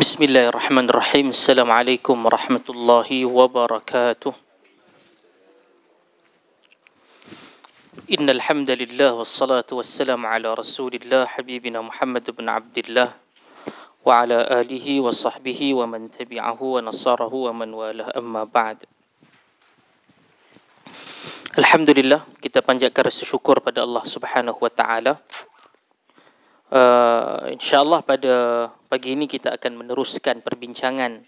Bismillahirrahmanirrahim. Assalamualaikum warahmatullahi wabarakatuh. Innal hamdalillah wassalatu wassalamu ala Rasulillah habibina Muhammad bin Abdullah wa ala alihi wa sahbihi wa man tabi'ahu wa nasarahu wa man walah, amma ba'd. Alhamdulillah, kita panjatkan rasa syukur pada Allah Subhanahu wa taala. InsyaAllah pada pagi ini kita akan meneruskan perbincangan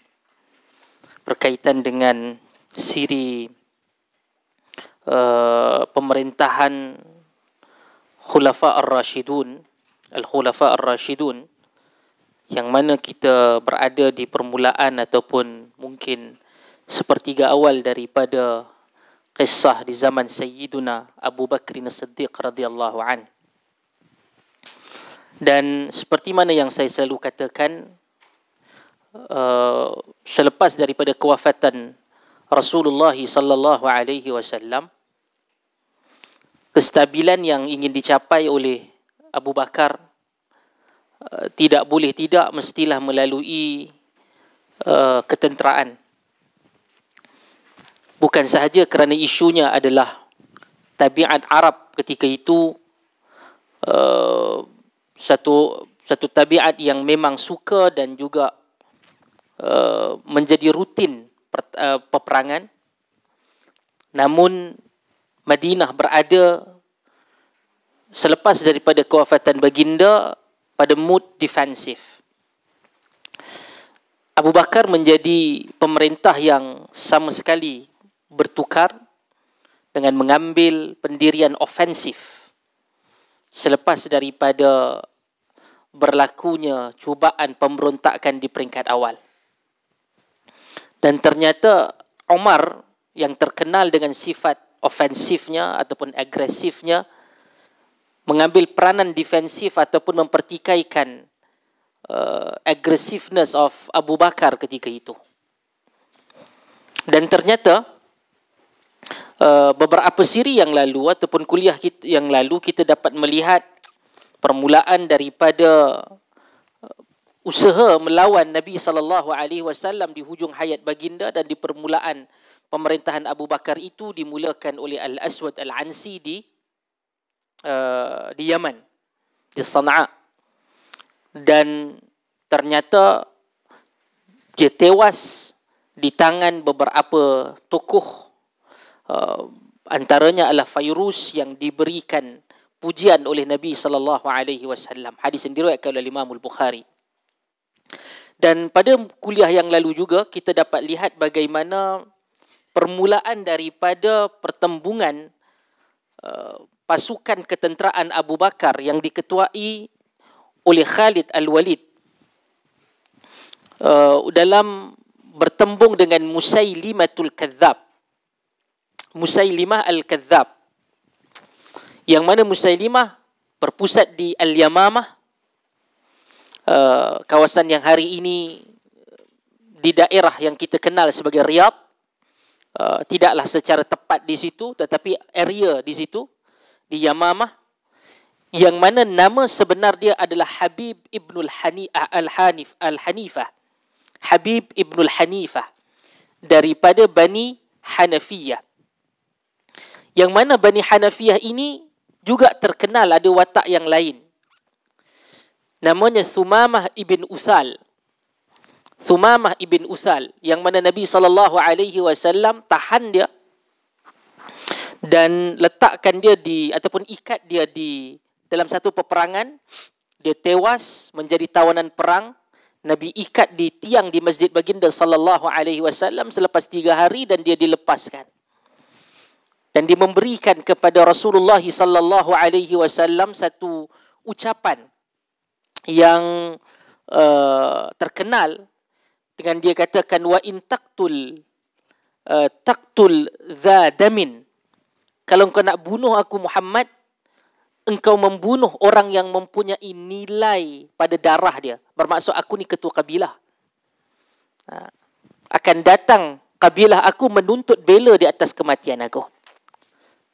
berkaitan dengan siri pemerintahan Khulafa Ar-Rashidun, Al-Khulafa Ar-Rashidun, yang mana kita berada di permulaan ataupun mungkin sepertiga awal daripada kisah di zaman Sayyiduna Abu Bakr As-Siddiq radhiyallahu anhu. Dan seperti mana yang saya selalu katakan, selepas daripada kewafatan Rasulullah sallallahu alaihi wasallam, kestabilan yang ingin dicapai oleh Abu Bakar tidak boleh tidak mestilah melalui ketenteraan. Bukan sahaja kerana isunya adalah tabiat Arab ketika itu, satu tabiat yang memang suka dan juga menjadi rutin peperangan. Namun Madinah berada selepas daripada kewafatan baginda pada mood defensif. Abu Bakar menjadi pemerintah yang sama sekali bertukar dengan mengambil pendirian ofensif selepas daripada berlakunya cubaan pemberontakan di peringkat awal. Dan ternyata Umar yang terkenal dengan sifat ofensifnya ataupun agresifnya mengambil peranan defensif ataupun mempertikaikan aggressiveness of Abu Bakar ketika itu. Dan ternyata beberapa siri yang lalu ataupun kuliah yang lalu kita dapat melihat permulaan daripada usaha melawan Nabi SAW di hujung hayat baginda, dan di permulaan pemerintahan Abu Bakar itu dimulakan oleh Al-Aswad Al-Ansi di Yaman, di Sana'a. Dan ternyata dia tewas di tangan beberapa tokoh, antaranya adalah Fairuz yang diberikan pujian oleh Nabi SAW. Hadis yang diriwayatkan oleh Imam Al-Bukhari. Dan pada kuliah yang lalu juga kita dapat lihat bagaimana permulaan daripada pertembungan pasukan ketenteraan Abu Bakar yang diketuai oleh Khalid Al-Walid dalam bertembung dengan Musailimatul Kadzab. Musailimah Al-Kadzab, yang mana Musailimah berpusat di Al-Yamamah, kawasan yang hari ini di daerah yang kita kenal sebagai Riyadh. Tidaklah secara tepat di situ, tetapi area di situ, di Yamamah, yang mana nama sebenar dia adalah Habib Ibnul Al-Hanifah. Habib Ibnul Hanifah daripada Bani Hanafiyah. Yang mana Bani Hanafiyah ini juga terkenal ada watak yang lain. Namanya Thumamah ibn Uthal. Thumamah ibn Uthal, yang mana Nabi SAW tahan dia dan letakkan dia ataupun ikat dia di dalam satu peperangan. Dia tewas menjadi tawanan perang. Nabi ikat di tiang di Masjid Baginda SAW selepas 3 hari, dan dia dilepaskan. Dan dia memberikan kepada Rasulullah SAW satu ucapan yang terkenal dengan dia katakan, wa in taqtul dha damin, kalau engkau nak bunuh aku Muhammad, engkau membunuh orang yang mempunyai nilai pada darah dia. Bermaksud aku ni ketua kabilah. Akan datang kabilah aku menuntut bela di atas kematian aku.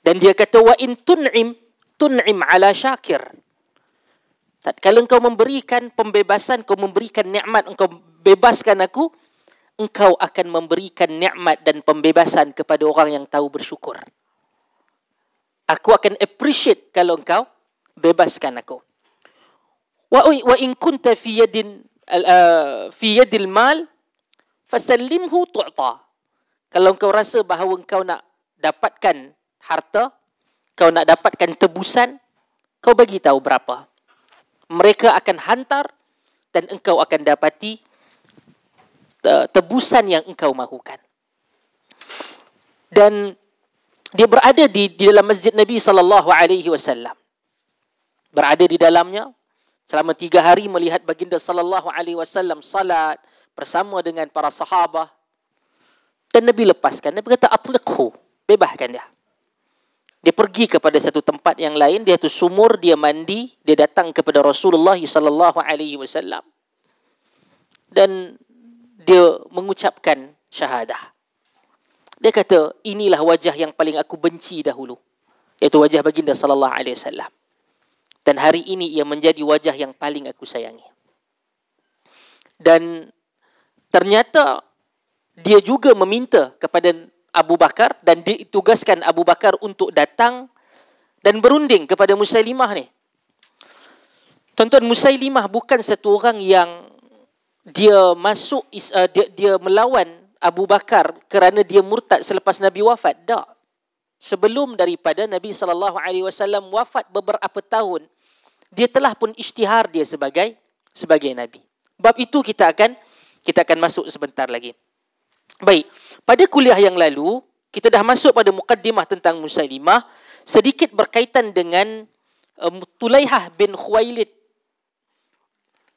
Dan dia kata, wa in tun'im ala syakir. Tatkala engkau memberikan pembebasan, kau memberikan nikmat, engkau bebaskan aku, engkau akan memberikan nikmat dan pembebasan kepada orang yang tahu bersyukur. Aku akan appreciate kalau engkau bebaskan aku. Wa in kunta fi yadil mal fasallimhu tu'ta. Kalau engkau rasa bahawa engkau nak dapatkan harta, kau nak dapatkan tebusan, kau bagi tahu berapa. Mereka akan hantar dan engkau akan dapati tebusan yang engkau mahukan. Dan dia berada di dalam masjid Nabi SAW. Berada di dalamnya selama 3 hari, melihat baginda SAW salat bersama dengan para sahabah. Dan Nabi lepaskan. Nabi kata, atliqhu, bebaskan dia. Dia pergi kepada satu tempat yang lain, dia tu sumur, dia mandi, dia datang kepada Rasulullah SAW. Dan dia mengucapkan syahadah. Dia kata, inilah wajah yang paling aku benci dahulu, iaitu wajah baginda SAW. Dan hari ini ia menjadi wajah yang paling aku sayangi. Dan ternyata dia juga meminta kepada Abu Bakar, dan ditugaskan Abu Bakar untuk datang dan berunding kepada Musailimah ni. Tuan-tuan, Musailimah bukan satu orang yang dia masuk, dia melawan Abu Bakar kerana dia murtad selepas Nabi wafat. Tak. Sebelum daripada Nabi SAW wafat beberapa tahun, dia telah pun isytihar dia sebagai Nabi. Bab itu kita akan masuk sebentar lagi. Baik, pada kuliah yang lalu, kita dah masuk pada mukaddimah tentang Musailimah, sedikit berkaitan dengan Tulaihah bin Khuwailid,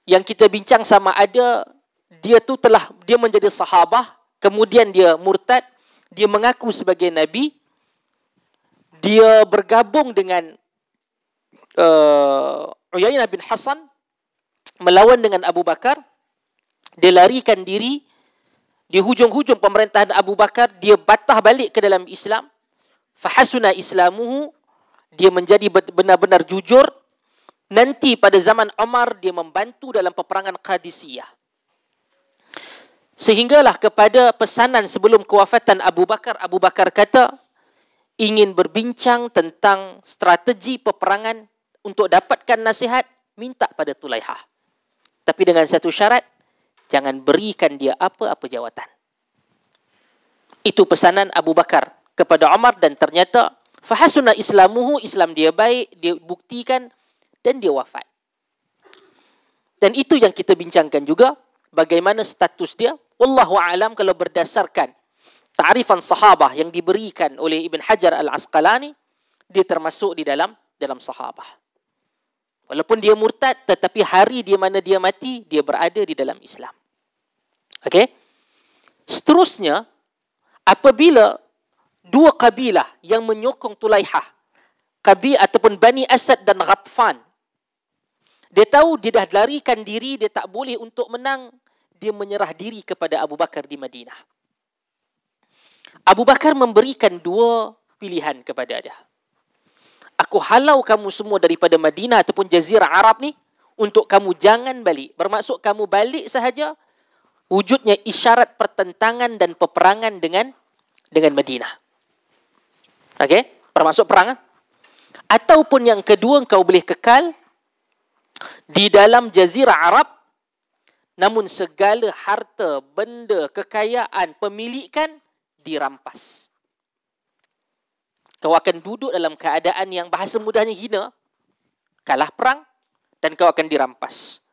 yang kita bincang sama ada dia menjadi sahabah, kemudian dia murtad, dia mengaku sebagai Nabi, dia bergabung dengan Uyainah bin Hasan, melawan dengan Abu Bakar, dia larikan diri. Di hujung-hujung pemerintahan Abu Bakar, dia batah balik ke dalam Islam. Fahasuna islamuhu, dia menjadi benar-benar jujur. Nanti pada zaman Umar, dia membantu dalam peperangan Qadisiyah. Sehinggalah kepada pesanan sebelum kewafatan Abu Bakar kata, ingin berbincang tentang strategi peperangan untuk dapatkan nasihat, minta pada Tulaihah. Tapi dengan satu syarat, jangan berikan dia apa-apa jawatan. Itu pesanan Abu Bakar kepada Umar, dan ternyata fahasuna islamuhu, Islam dia baik, dia buktikan, dan dia wafat. Dan itu yang kita bincangkan juga, bagaimana status dia. Wallahu a'lam, kalau berdasarkan ta'rifan sahabah yang diberikan oleh Ibn Hajar Al-Asqalani, dia termasuk di dalam sahabah. Walaupun dia murtad, tetapi hari di mana dia mati, dia berada di dalam Islam. Okey? Seterusnya, apabila dua kabilah yang menyokong Tulaihah, ataupun Bani Asad dan Ghatfan, dia tahu dia dah larikan diri, dia tak boleh untuk menang, dia menyerah diri kepada Abu Bakar di Madinah. Abu Bakar memberikan 2 pilihan kepada dia. Aku halau kamu semua daripada Madinah ataupun Jazirah Arab ni, untuk kamu jangan balik. Bermaksud kamu balik sahaja, wujudnya isyarat pertentangan dan peperangan dengan Madinah. Okey? Bermaksud perang. Ataupun yang kedua, engkau boleh kekal di dalam Jazirah Arab, namun segala harta, benda, kekayaan, pemilikan dirampas. Kau akan duduk dalam keadaan yang bahasa mudahnya hina, kalah perang, dan kau akan dirampas.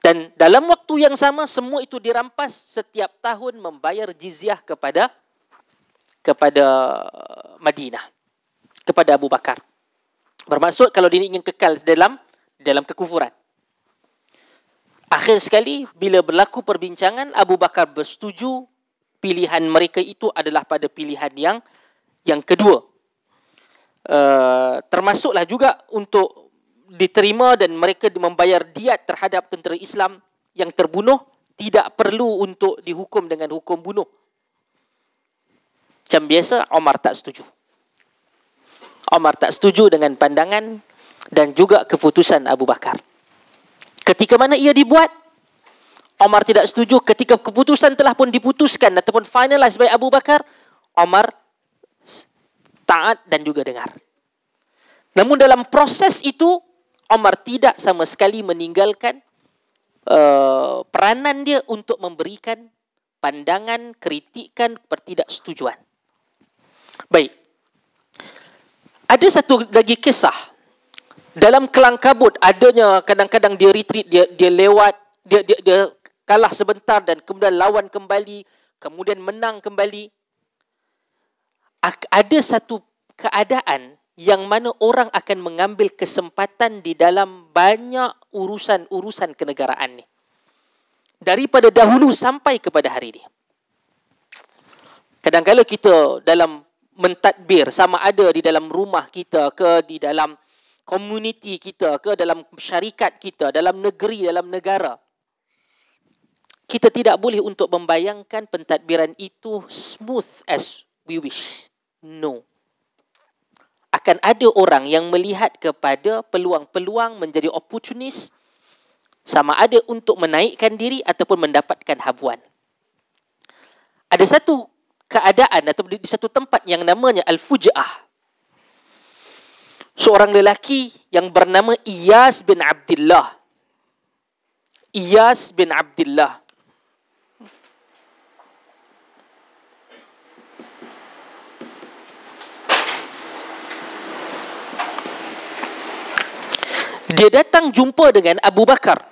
Dan dalam waktu yang sama, semua itu dirampas, setiap tahun membayar jizyah kepada Madinah, kepada Abu Bakar. Bermaksud kalau dia ingin kekal dalam kekufuran. Akhir sekali, bila berlaku perbincangan, Abu Bakar bersetuju pilihan mereka itu adalah pada pilihan yang kedua. Termasuklah juga untuk diterima dan mereka membayar diat terhadap tentera Islam yang terbunuh, tidak perlu untuk dihukum dengan hukum bunuh. Macam biasa, Umar tak setuju. Umar tak setuju dengan pandangan dan juga keputusan Abu Bakar. Ketika mana ia dibuat, Umar tidak setuju. Ketika keputusan telah pun diputuskan ataupun finalize by Abu Bakar, Umar taat dan juga dengar. Namun dalam proses itu, Umar tidak sama sekali meninggalkan peranan dia untuk memberikan pandangan, kritikan, pertidaksetujuan. Baik. Ada satu lagi kisah. Dalam kelang kabut, adanya kadang-kadang dia retreat, dia lewat, dia kalah sebentar dan kemudian lawan kembali, kemudian menang kembali. Ada satu keadaan yang mana orang akan mengambil kesempatan di dalam banyak urusan-urusan kenegaraan ni. Daripada dahulu sampai kepada hari ini. Kadang-kadang kita dalam mentadbir, sama ada di dalam rumah kita ke, di dalam komuniti kita ke, dalam syarikat kita, dalam negeri, dalam negara, kita tidak boleh untuk membayangkan pentadbiran itu smooth as we wish. No. Akan ada orang yang melihat kepada peluang-peluang menjadi opportunis, sama ada untuk menaikkan diri ataupun mendapatkan habuan. Ada satu keadaan atau di satu tempat yang namanya Al-Fuj'ah. Seorang lelaki yang bernama Iyas bin Abdullah. Iyas bin Abdullah. Dia datang jumpa dengan Abu Bakar.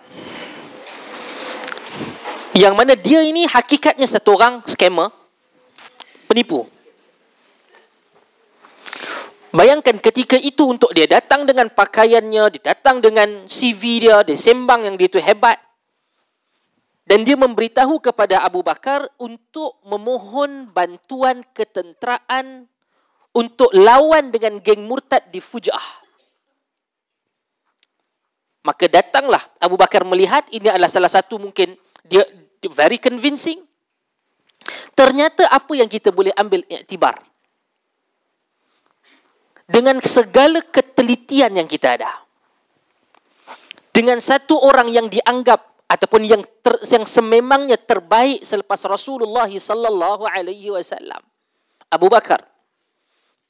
Yang mana dia ini hakikatnya satu orang scammer, penipu. Bayangkan ketika itu untuk dia datang dengan pakaiannya, dia datang dengan CV dia sembang yang dia itu hebat. Dan dia memberitahu kepada Abu Bakar untuk memohon bantuan ketenteraan untuk lawan dengan geng murtad di Fuj'ah. Maka datanglah Abu Bakar melihat ini adalah salah satu mungkin dia very convincing. Ternyata apa yang kita boleh ambil iktibar? Dengan segala ketelitian yang kita ada, dengan satu orang yang dianggap ataupun yang sememangnya terbaik selepas Rasulullah sallallahu alaihi wasallam, Abu Bakar,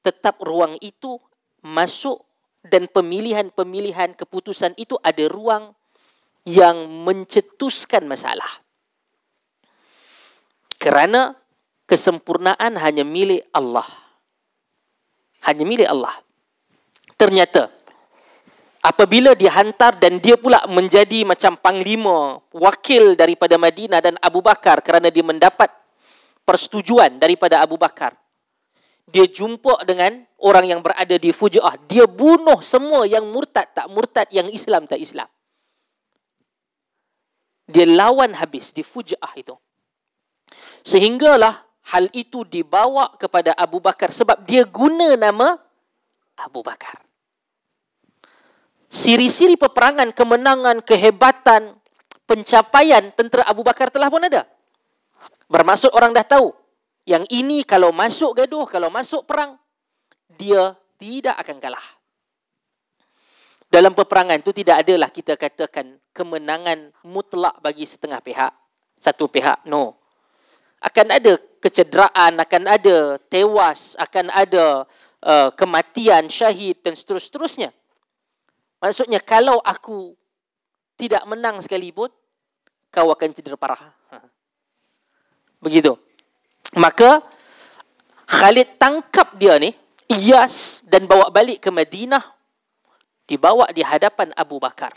tetap ruang itu masuk dan pemilihan-pemilihan keputusan itu ada ruang yang mencetuskan masalah. Kerana kesempurnaan hanya milik Allah. Hanya milik Allah. Ternyata apabila dihantar dan dia pula menjadi macam panglima, wakil daripada Madinah dan Abu Bakar kerana dia mendapat persetujuan daripada Abu Bakar. Dia jumpa dengan orang yang berada di Fuj'ah. Dia bunuh semua yang murtad tak murtad, yang Islam tak Islam. Dia lawan habis di Fuj'ah itu. Sehinggalah hal itu dibawa kepada Abu Bakar sebab dia guna nama Abu Bakar. Siri-siri peperangan, kemenangan, kehebatan, pencapaian tentera Abu Bakar telah pun ada. Bermaksud orang dah tahu. Yang ini kalau masuk gaduh, kalau masuk perang, dia tidak akan kalah. Dalam peperangan itu tidak adalah kita katakan kemenangan mutlak bagi setengah pihak, satu pihak. No. Akan ada kecederaan, akan ada tewas, akan ada kematian, syahid dan seterusnya. Maksudnya kalau aku tidak menang sekalipun, kau akan cedera parah. Begitu. Maka Khalid tangkap dia ni, Iyas, dan bawa balik ke Madinah, dibawa di hadapan Abu Bakar.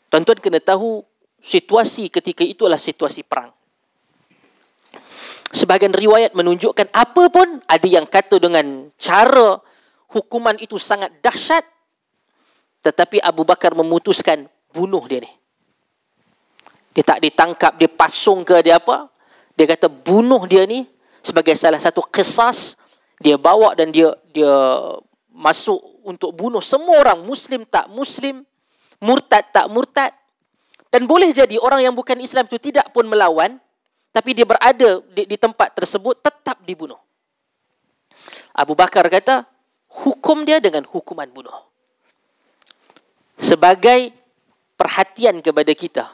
Tuan-tuan kena tahu situasi ketika itu adalah situasi perang. Sebahagian riwayat menunjukkan apa pun ada yang kata dengan cara hukuman itu sangat dahsyat, tetapi Abu Bakar memutuskan bunuh dia ni. Dia tak ditangkap, dia pasung ke dia apa. Dia kata bunuh dia ni sebagai salah satu qisas. Dia bawa dan dia masuk untuk bunuh semua orang, Muslim tak Muslim, murtad tak murtad. Dan boleh jadi orang yang bukan Islam itu tidak pun melawan, tapi dia berada di tempat tersebut tetap dibunuh. Abu Bakar kata, hukum dia dengan hukuman bunuh. Sebagai perhatian kepada kita.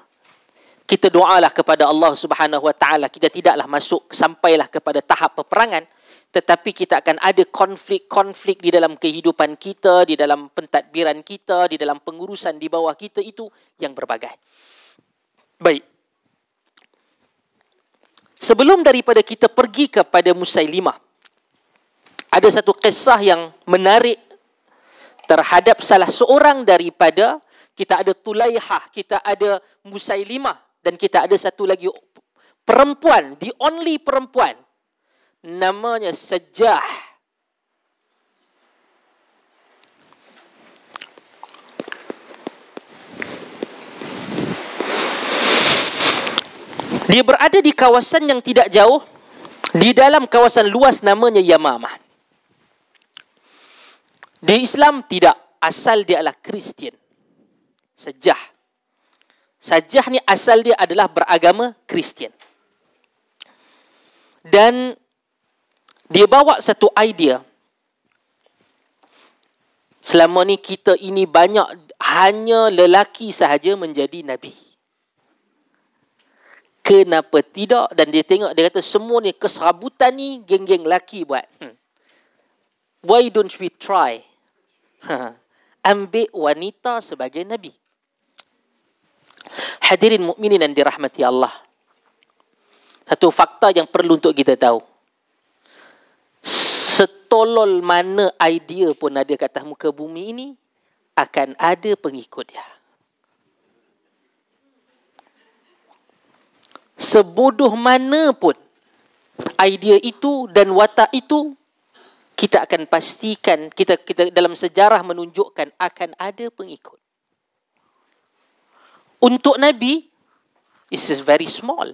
Kita doalah kepada Allah Subhanahu Wa Taala, kita tidaklah masuk sampailah kepada tahap peperangan, tetapi kita akan ada konflik-konflik di dalam kehidupan kita, di dalam pentadbiran kita, di dalam pengurusan di bawah kita itu yang berbagai. Baik. Sebelum daripada kita pergi kepada Musailimah, ada satu kisah yang menarik terhadap salah seorang daripada, kita ada Tulaihah, kita ada Musailimah, dan kita ada satu lagi perempuan, the only perempuan, namanya Sajjah. Dia berada di kawasan yang tidak jauh, di dalam kawasan luas namanya Yamamah. Di Islam tidak, asal dia adalah Kristian. Sajjah ni asal dia adalah beragama Kristian. Dan dia bawa satu idea. Selama ni kita ini banyak hanya lelaki sahaja menjadi Nabi. Kenapa tidak? Dan dia tengok, dia kata semua ni keserabutan ni geng-geng lelaki buat. Why don't we try? Ambil wanita sebagai Nabi. Hadirin mukminin yang dirahmati Allah. Satu fakta yang perlu untuk kita tahu. Setolol mana idea pun ada kat atas muka bumi ini, akan ada pengikut dia. Sebodoh mana pun idea itu dan watak itu, kita akan pastikan, kita dalam sejarah menunjukkan akan ada pengikut. Untuk Nabi, this is very small.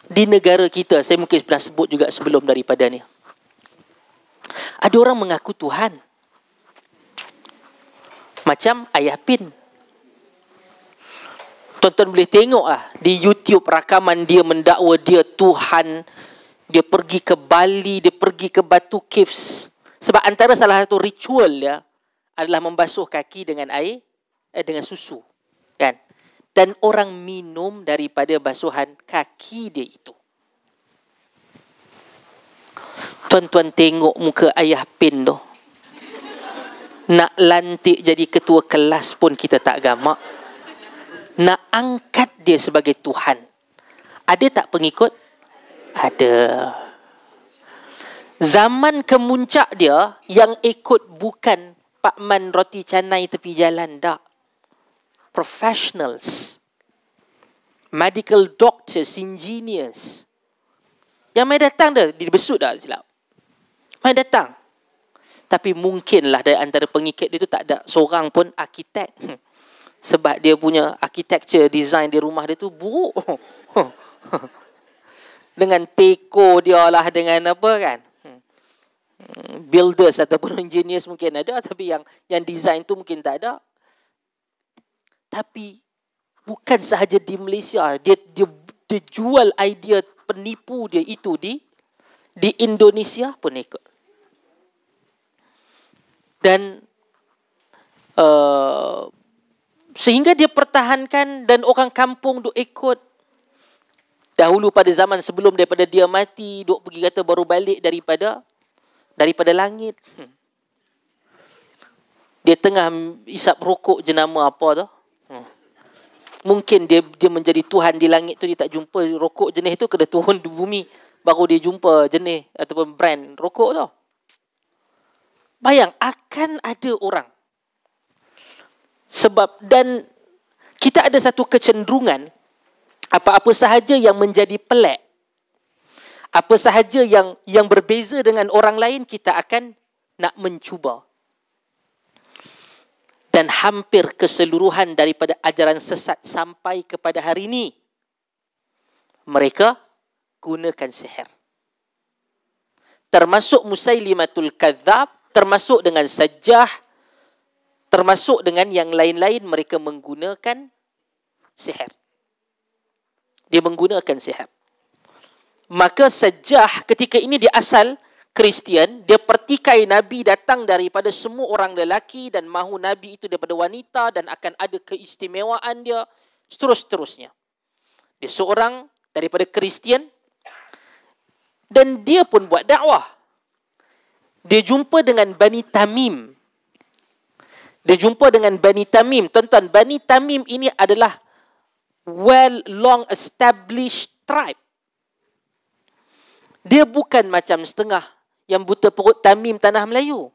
Di negara kita, saya mungkin pernah sebut juga sebelum daripada ni, ada orang mengaku Tuhan. Macam Ayah Pin. Tuan-tuan boleh tengok lah di YouTube rakaman dia mendakwa dia Tuhan. Dia pergi ke Bali, dia pergi ke Batu Caves. Sebab antara salah satu ritual dia adalah membasuh kaki dengan air, dengan susu, kan? Dan orang minum daripada basuhan kaki dia itu. Tuan-tuan tengok muka Ayah Pin tu. Nak lantik jadi ketua kelas pun kita tak gamak. Nak angkat dia sebagai Tuhan. Ada tak pengikut? Ada. Zaman kemuncak dia, yang ikut bukan Pak Man roti canai tepi jalan, tak. Professionals. Medical doctors, engineers. Yang mai datang dah, dibesut dah silap. Mai datang. Tapi mungkinlah dari antara pengikut dia tu tak ada seorang pun arkitek. Sebab dia punya architecture design di rumah dia tu buruk. Dengan teko dia lah, dengan apa kan. Builders ataupun engineers mungkin ada, tapi yang design tu mungkin tak ada. Tapi bukan sahaja di Malaysia, dia jual idea penipu dia itu di Indonesia pun ikut. Dan sehingga dia pertahankan dan orang kampung duk ikut. Dahulu pada zaman sebelum daripada dia mati, duk pergi kata baru balik daripada langit. Dia tengah isap rokok jenama apa tu. Mungkin dia menjadi Tuhan di langit tu, dia tak jumpa rokok jenis tu, kena turun di bumi baru dia jumpa jenis ataupun brand rokok tu. Bayang, akan ada orang. Sebab, dan kita ada satu kecenderungan, apa-apa sahaja yang menjadi pelik, apa sahaja yang berbeza dengan orang lain, kita akan nak mencuba. Dan hampir keseluruhan daripada ajaran sesat sampai kepada hari ini, mereka gunakan sihir. Termasuk Musailimatul Kadzab, termasuk dengan Sajjah, termasuk dengan yang lain-lain, mereka menggunakan sihir. Dia menggunakan sihir. Maka Sajjah ketika ini dia asal Kristian, dia pertikai Nabi datang daripada semua orang lelaki dan mahu Nabi itu daripada wanita dan akan ada keistimewaan dia, seterus-terusnya. Dia seorang daripada Kristian dan dia pun buat dakwah. Dia jumpa dengan Bani Tamim. Tuan-tuan, Bani Tamim ini adalah long established tribe. Dia bukan macam setengah yang buta perut Tamim tanah Melayu.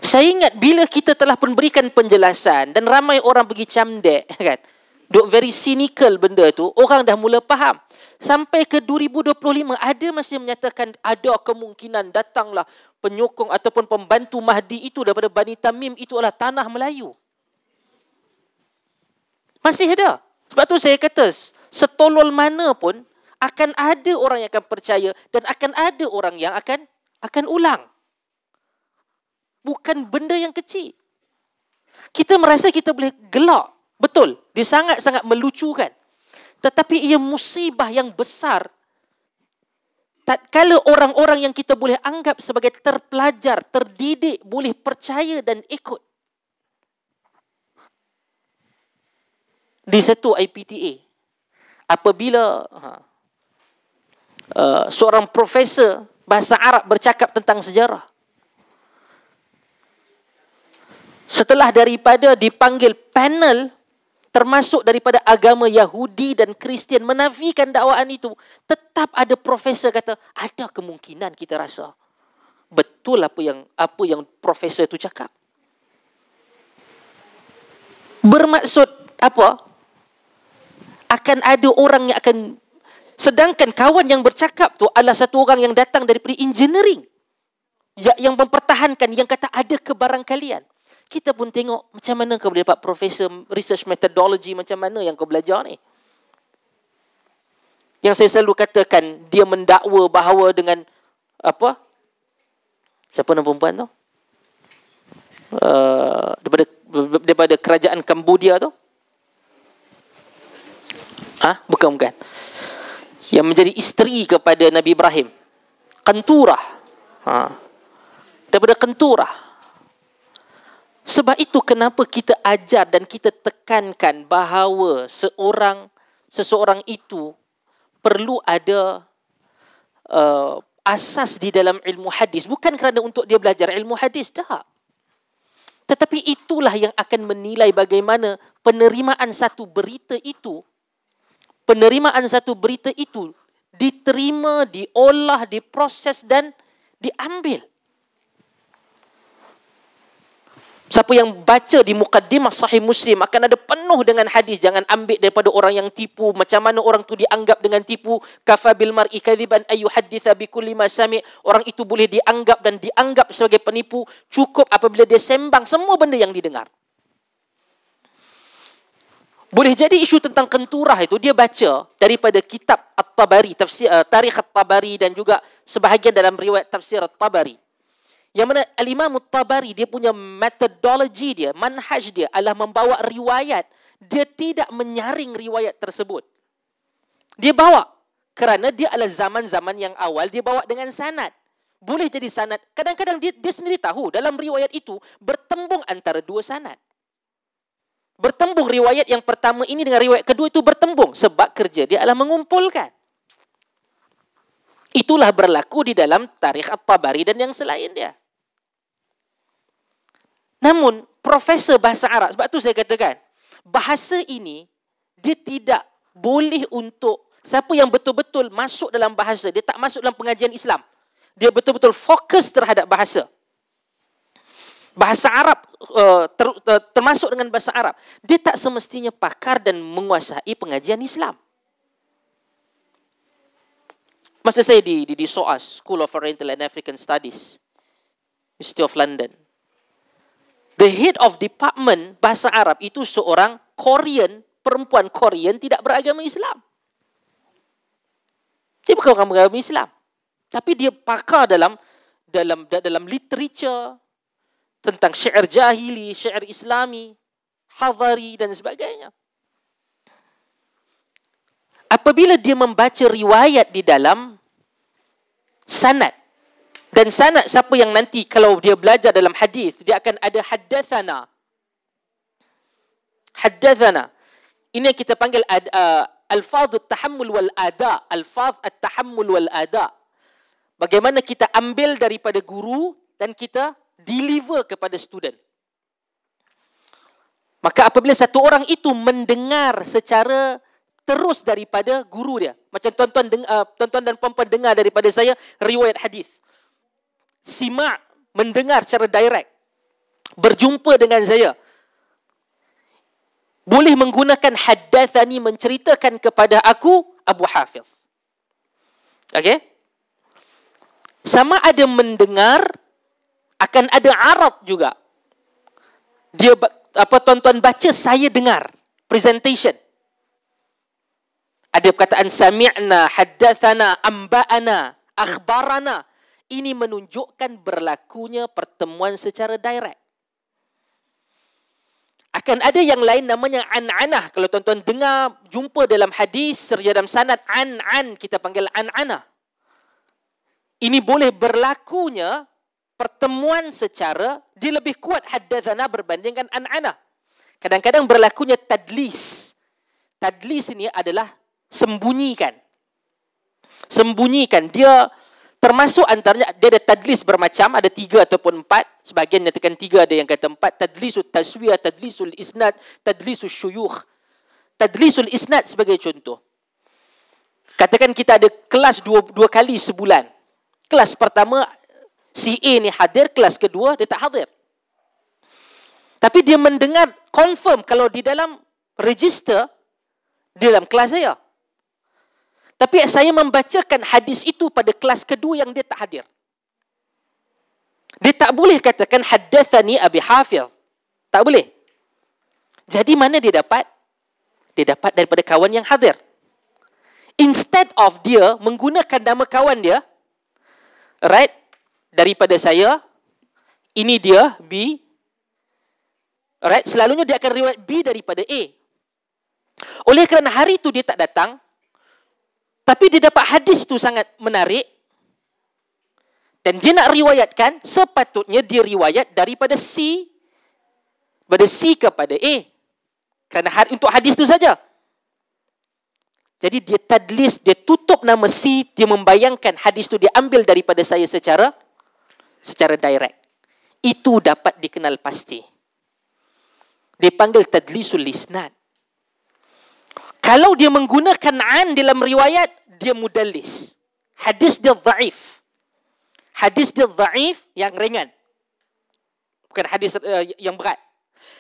Saya ingat bila kita telah pun berikan penjelasan dan ramai orang pergi camdek, kan? Duk very cynical benda tu, orang dah mula faham. Sampai ke 2025 ada masih menyatakan ada kemungkinan datanglah penyokong ataupun pembantu Mahdi itu daripada Bani Tamim, itu adalah tanah Melayu. Masih ada. Sebab tu saya kata, setolol mana pun akan ada orang yang akan percaya dan akan ada orang yang akan ulang. Bukan benda yang kecil. Kita merasa kita boleh gelak. Betul. Dia sangat-sangat melucukan. Tetapi ia musibah yang besar. Tatkala orang-orang yang kita boleh anggap sebagai terpelajar, terdidik, boleh percaya dan ikut. Di satu IPTA, apabila seorang profesor bahasa Arab bercakap tentang sejarah, setelah daripada dipanggil panel termasuk daripada agama Yahudi dan Kristian menafikan dakwaan itu, tetap ada profesor kata ada kemungkinan, kita rasa betul apa yang profesor itu cakap. Bermaksud apa? Akan ada orang yang akan, sedangkan kawan yang bercakap tu adalah satu orang yang datang daripada engineering, yang mempertahankan, yang kata ada kebarangkalian. Kita pun tengok macam mana kau boleh dapat profesor research methodology, macam mana yang kau belajar ni. Yang saya selalu katakan, dia mendakwa bahawa dengan apa? Siapa nama perempuan tu? Daripada kerajaan Cambodia tu. Bukan. Yang menjadi isteri kepada Nabi Ibrahim. Qanturah. Daripada Qanturah. Sebab itu kenapa kita ajar dan kita tekankan bahawa seseorang itu perlu ada asas di dalam ilmu hadis. Bukan kerana untuk dia belajar ilmu hadis, tak. Tetapi itulah yang akan menilai bagaimana penerimaan satu berita itu diterima, diolah, diproses dan diambil. Siapa yang baca di mukaddimah Sahih Muslim akan ada penuh dengan hadis. Jangan ambil daripada orang yang tipu. Macam mana orang tu dianggap dengan tipu. Kafa bil mar'i kadhiban ayu haditha bi kulli ma sami'. Orang itu boleh dianggap dan dianggap sebagai penipu. Cukup apabila dia sembang semua benda yang didengar. Boleh jadi isu tentang Qanturah itu dia baca daripada kitab At-Tabari, tafsir Tarikh At-Tabari dan juga sebahagian dalam riwayat tafsir At-Tabari. Yang mana Al-Imam At-Tabari, dia punya metodologi dia, manhaj dia adalah membawa riwayat. Dia tidak menyaring riwayat tersebut. Dia bawa kerana dia adalah zaman-zaman yang awal, dia bawa dengan sanad. Boleh jadi sanad. Kadang-kadang dia sendiri tahu dalam riwayat itu bertembung antara dua sanad. Bertembung riwayat yang pertama ini dengan riwayat kedua itu bertembung sebab kerja dia adalah mengumpulkan. Itulah berlaku di dalam Tarikh At-Tabari dan yang selain dia. Namun, profesor bahasa Arab, sebab tu saya katakan, bahasa ini, dia tidak boleh untuk, siapa yang betul-betul masuk dalam bahasa, dia tak masuk dalam pengajian Islam. Dia betul-betul fokus terhadap bahasa. Bahasa Arab, termasuk dengan bahasa Arab, dia tak semestinya pakar dan menguasai pengajian Islam. Masa saya di SOAS, School of Oriental and African Studies, University of London, the head of department bahasa Arab itu seorang Korean, perempuan Korean tidak beragama Islam. Dia bukan orang beragama Islam, tapi dia pakar dalam literature tentang syair jahili, syair Islami, hadari dan sebagainya. apabila dia membaca riwayat di dalam sanad, dan sanad siapa yang nanti kalau dia belajar dalam hadis, dia akan ada haddathana. Haddathana. Ini yang kita panggil alfaz at-tahammul wal ada. Alfaz at-tahammul wal ada. Bagaimana kita ambil daripada guru dan kita deliver kepada student. Maka apabila satu orang itu mendengar secara terus daripada guru dia, macam tuan-tuan dan puan-puan dengar daripada saya riwayat hadis, sima' mendengar secara direct, berjumpa dengan saya, boleh menggunakan haddathani, menceritakan kepada aku Abu Hafiz. Okey? Sama ada mendengar, akan ada arad juga. Dia tuan-tuan baca, saya dengar presentation. Ada perkataan sami'na, haddathana, amba'ana, akhbarana. Ini menunjukkan berlakunya pertemuan secara direct. Akan ada yang lain namanya an-anah. Kalau tuan-tuan dengar, jumpa dalam hadis, dalam sanad an, kita panggil an-anah. Ini boleh berlakunya pertemuan secara, dia lebih kuat haddathana berbandingkan an-anah. Kadang-kadang berlakunya tadlis. Tadlis ini adalah sembunyikan. Sembunyikan. Dia termasuk antaranya, dia ada tadlis bermacam, ada 3 ataupun 4. Sebahagian nyatakan 3, ada yang kata 4. Tadlisul taswiyah, tadlisul isnad, tadlisul syuyukh. Tadlisul isnad sebagai contoh. Katakan kita ada kelas dua kali sebulan. Kelas pertama, si A ni hadir, kelas kedua dia tak hadir. Tapi dia mendengar, confirm kalau di dalam register, di dalam kelas saya. Tapi saya membacakan hadis itu pada kelas kedua yang dia tak hadir. Dia tak boleh katakan haddathani Abi Hafiz. Tak boleh. Jadi mana dia dapat? Dia dapat daripada kawan yang hadir. Instead of dia menggunakan nama kawan dia, right, daripada saya, ini dia B, right, selalunya dia akan riwayat B daripada A. Oleh kerana hari itu dia tak datang, tapi dia dapat hadis itu sangat menarik, dan dia nak riwayatkan, sepatutnya dia riwayat daripada C, pada C kepada A. Kerana untuk hadis itu saja. Jadi dia tadlis, dia tutup nama C, dia membayangkan hadis itu dia ambil daripada saya secara direct. Itu dapat dikenal pasti. Dipanggil tadlisul isnad. Kalau dia menggunakan an dalam riwayat, dia mudallis. Hadis dia dhaif. Hadis dia dhaif yang ringan. Bukan hadis yang berat.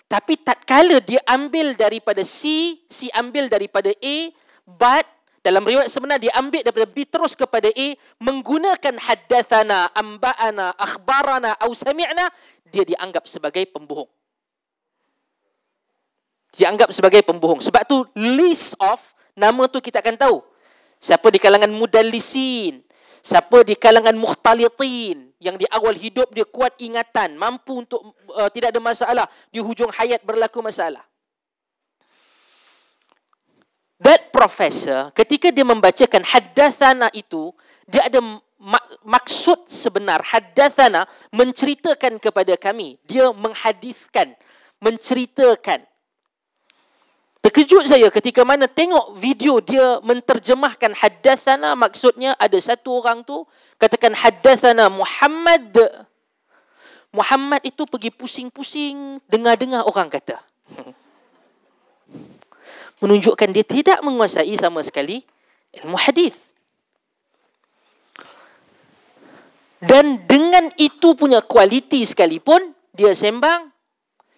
Tapi tatkala dia ambil daripada C ambil daripada A, but dalam riwayat sebenar dia ambil daripada B terus kepada A, menggunakan haddathana, amba'ana, akhbarana, au sami'na, dia dianggap sebagai pembohong. Dianggap sebagai pembohong. Sebab tu list of nama tu kita akan tahu. Siapa di kalangan mudallisin, siapa di kalangan mukhtalitin, yang di awal hidup dia kuat ingatan, mampu untuk tidak ada masalah, di hujung hayat berlaku masalah. That professor, ketika dia membacakan haddathana itu, dia ada maksud sebenar. Haddathana menceritakan kepada kami. Dia menghadiskan, menceritakan. Terkejut saya ketika mana tengok video dia menterjemahkan haddathana, maksudnya ada satu orang tu katakan haddathana Muhammad. Muhammad itu pergi pusing-pusing dengar-dengar orang kata. Menunjukkan dia tidak menguasai sama sekali ilmu hadis. Dan dengan itu punya kualiti sekalipun, dia sembang,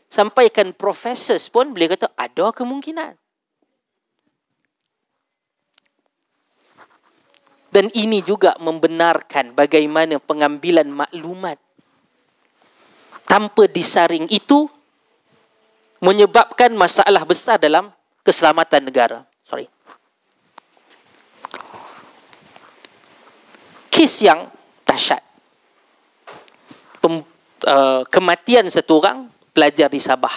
sampaikan profesor pun boleh kata ada kemungkinan. Dan ini juga membenarkan bagaimana pengambilan maklumat tanpa disaring itu menyebabkan masalah besar dalam keselamatan negara. Kes yang dahsyat. Kematian satu orang pelajar di Sabah.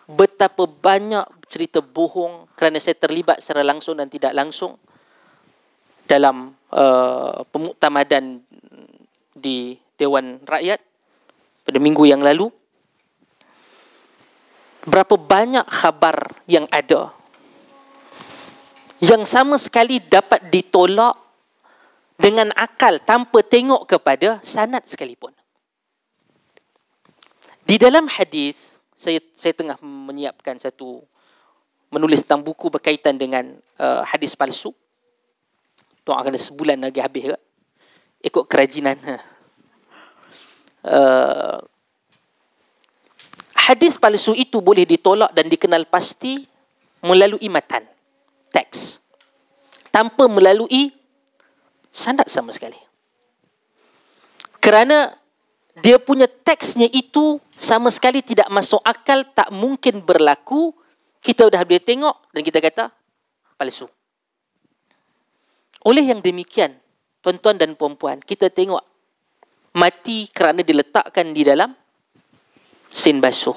Betapa banyak cerita bohong kerana saya terlibat secara langsung dan tidak langsung dalam pemuktamadan di Dewan Rakyat pada minggu yang lalu. Berapa banyak khabar yang ada yang sama sekali dapat ditolak dengan akal tanpa tengok kepada sanad sekalipun. Di dalam hadis, saya tengah menyiapkan menulis tentang buku berkaitan dengan hadis palsu. Tuan akan ada sebulan lagi habis ke? Ikut kerajinan. Hadis palsu itu boleh ditolak dan dikenal pasti melalui matan, teks, tanpa melalui sanad sama sekali. Kerana dia punya teksnya itu sama sekali tidak masuk akal, tak mungkin berlaku. Kita dah boleh tengok dan kita kata palsu. Oleh yang demikian, tuan-tuan dan puan-puan, kita tengok mati kerana diletakkan di dalam sin basuh.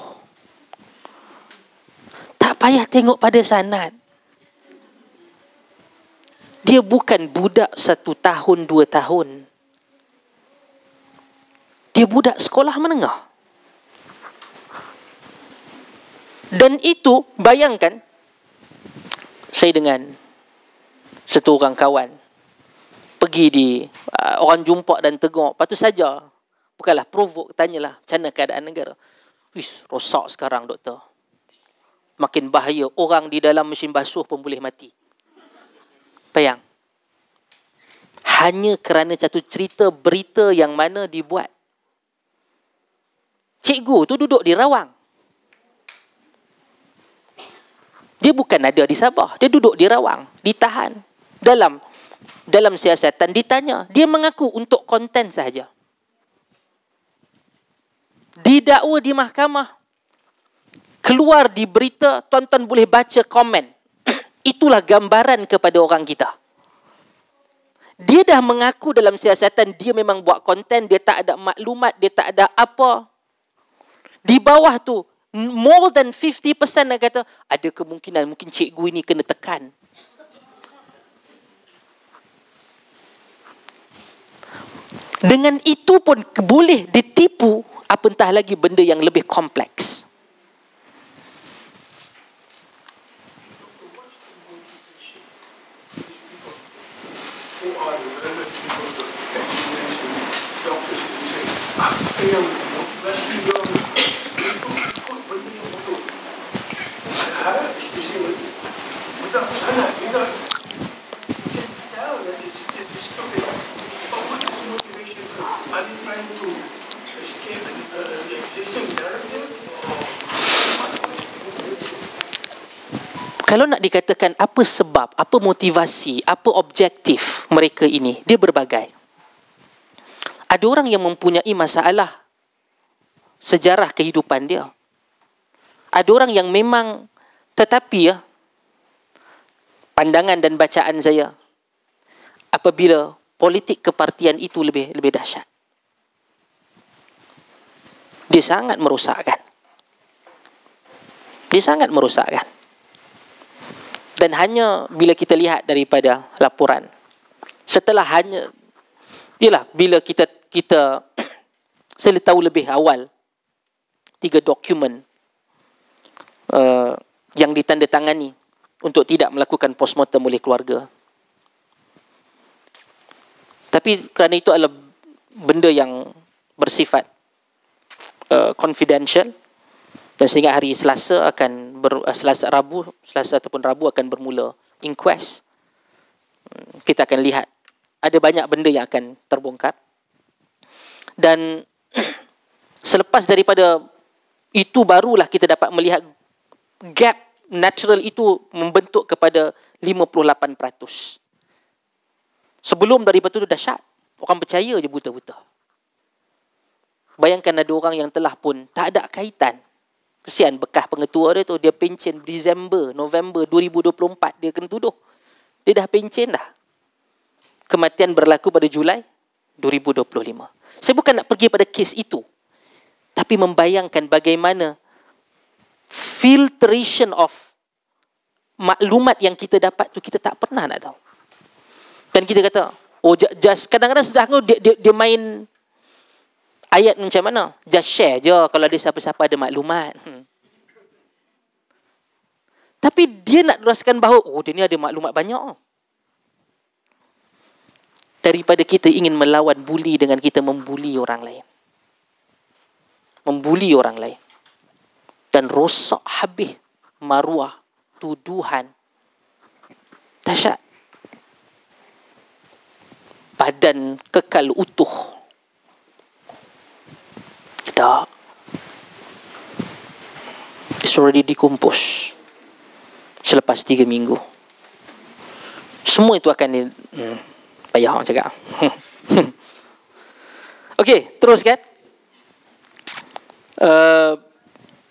Tak payah tengok pada sanad. Dia bukan budak 1 tahun, 2 tahun. Dia budak sekolah menengah. Dan itu, bayangkan, saya dengan satu orang kawan pergi di orang jumpa dan tegur. Lepas tu saja, bukanlah provok, tanyalah macam mana keadaan negara. Wis, rosak sekarang doktor. Makin bahaya, orang di dalam mesin basuh pun boleh mati. Bayang. Hanya kerana satu cerita berita yang mana dibuat. Cikgu tu duduk di Rawang. Dia bukan ada di Sabah. Dia duduk di Rawang. Ditahan. Dalam siasatan ditanya. Dia mengaku untuk konten sahaja. Didakwa di mahkamah. Keluar di berita. Tuan-tuan boleh baca komen. Itulah gambaran kepada orang kita. Dia dah mengaku dalam siasatan. Dia memang buat konten. Dia tak ada maklumat. Dia tak ada apa. Di bawah tu, more than 50% yang kata, ada kemungkinan mungkin cikgu ini kena tekan. Dengan itu pun boleh ditipu, apatah lagi benda yang lebih kompleks. Kalau nak dikatakan apa sebab, apa motivasi, apa objektif mereka ini, dia berbagai. Ada orang yang mempunyai masalah sejarah kehidupan dia. Ada orang yang memang, tetapi pandangan dan bacaan saya, apabila politik kepartian itu lebih dahsyat. Dia sangat merosakkan. Dia sangat merosakkan. Dan hanya bila kita lihat daripada laporan, setelah bila kita saya tahu lebih awal 3 dokumen yang ditandatangani untuk tidak melakukan postmortem oleh keluarga. Tapi kerana itu adalah benda yang bersifat confidential, dan sehingga hari Selasa ataupun Rabu akan bermula inquest. Kita akan lihat ada banyak benda yang akan terbongkar. Dan selepas daripada itu barulah kita dapat melihat gap natural itu membentuk kepada 58%. Sebelum daripada itu dahsyat. Orang percaya je buta-buta. Bayangkan ada orang yang telah pun tak ada kaitan. Kesian bekas pengetua dia tu, dia pencen November 2024 dia kena tuduh. Dia dah pencen dah. Kematian berlaku pada Julai 2025. Saya bukan nak pergi pada kes itu, tapi membayangkan bagaimana filtration of maklumat yang kita dapat tu kita tak pernah nak tahu. Dan kita kata, oh just kadang-kadang dia main ayat macam mana? Just share je kalau ada siapa-siapa ada maklumat. Tapi dia nak teruskan bahawa, oh dia ni ada maklumat banyak. Daripada kita ingin melawan buli dengan kita membuli orang lain. Membuli orang lain. Dan rosak habis maruah, tuduhan. Dahsyat. Badan kekal utuh. Tak. It's already decompose. Selepas 3 minggu. Semua itu akan payah orang cakap. Okey, teruskan.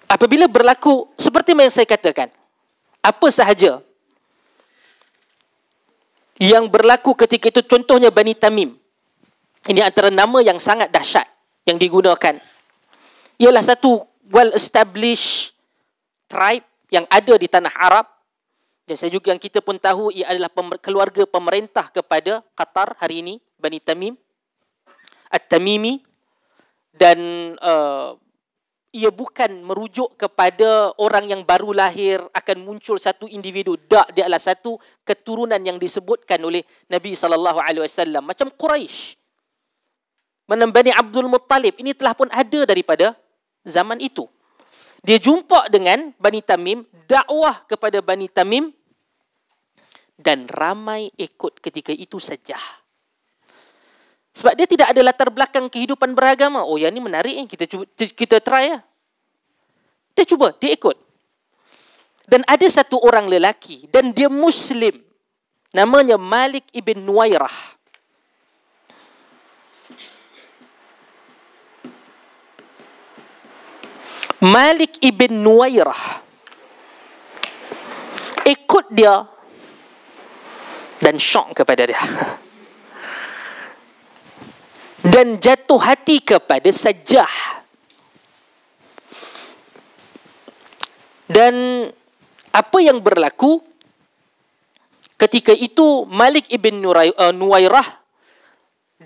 Apabila berlaku seperti yang saya katakan, apa sahaja yang berlaku ketika itu, contohnya Bani Tamim. Ini antara nama yang sangat dahsyat yang digunakan. Ialah satu well-established tribe yang ada di tanah Arab. Dan saya juga yang kita pun tahu ia adalah keluarga pemerintah kepada Qatar hari ini, Bani Tamim, At-Tamimi. Dan ia bukan merujuk kepada orang yang baru lahir akan muncul satu individu. Tak, dia adalah satu keturunan yang disebutkan oleh Nabi SAW. Macam Quraisy. Bani Abdul Muttalib. Ini telah pun ada daripada zaman itu. Dia jumpa dengan Bani Tamim, dakwah kepada Bani Tamim, dan ramai ikut ketika itu saja. Sebab dia tidak ada latar belakang kehidupan beragama. Oh, yang ni menarik, kita try lah. Dia cuba, dia ikut. Dan ada satu orang lelaki, dan dia Muslim, namanya Malik ibn Nuwairah. Malik ibn Nuwairah ikut dia dan syok kepada dia dan jatuh hati kepada Sajjah. Dan apa yang berlaku ketika itu, Malik ibn Nuwairah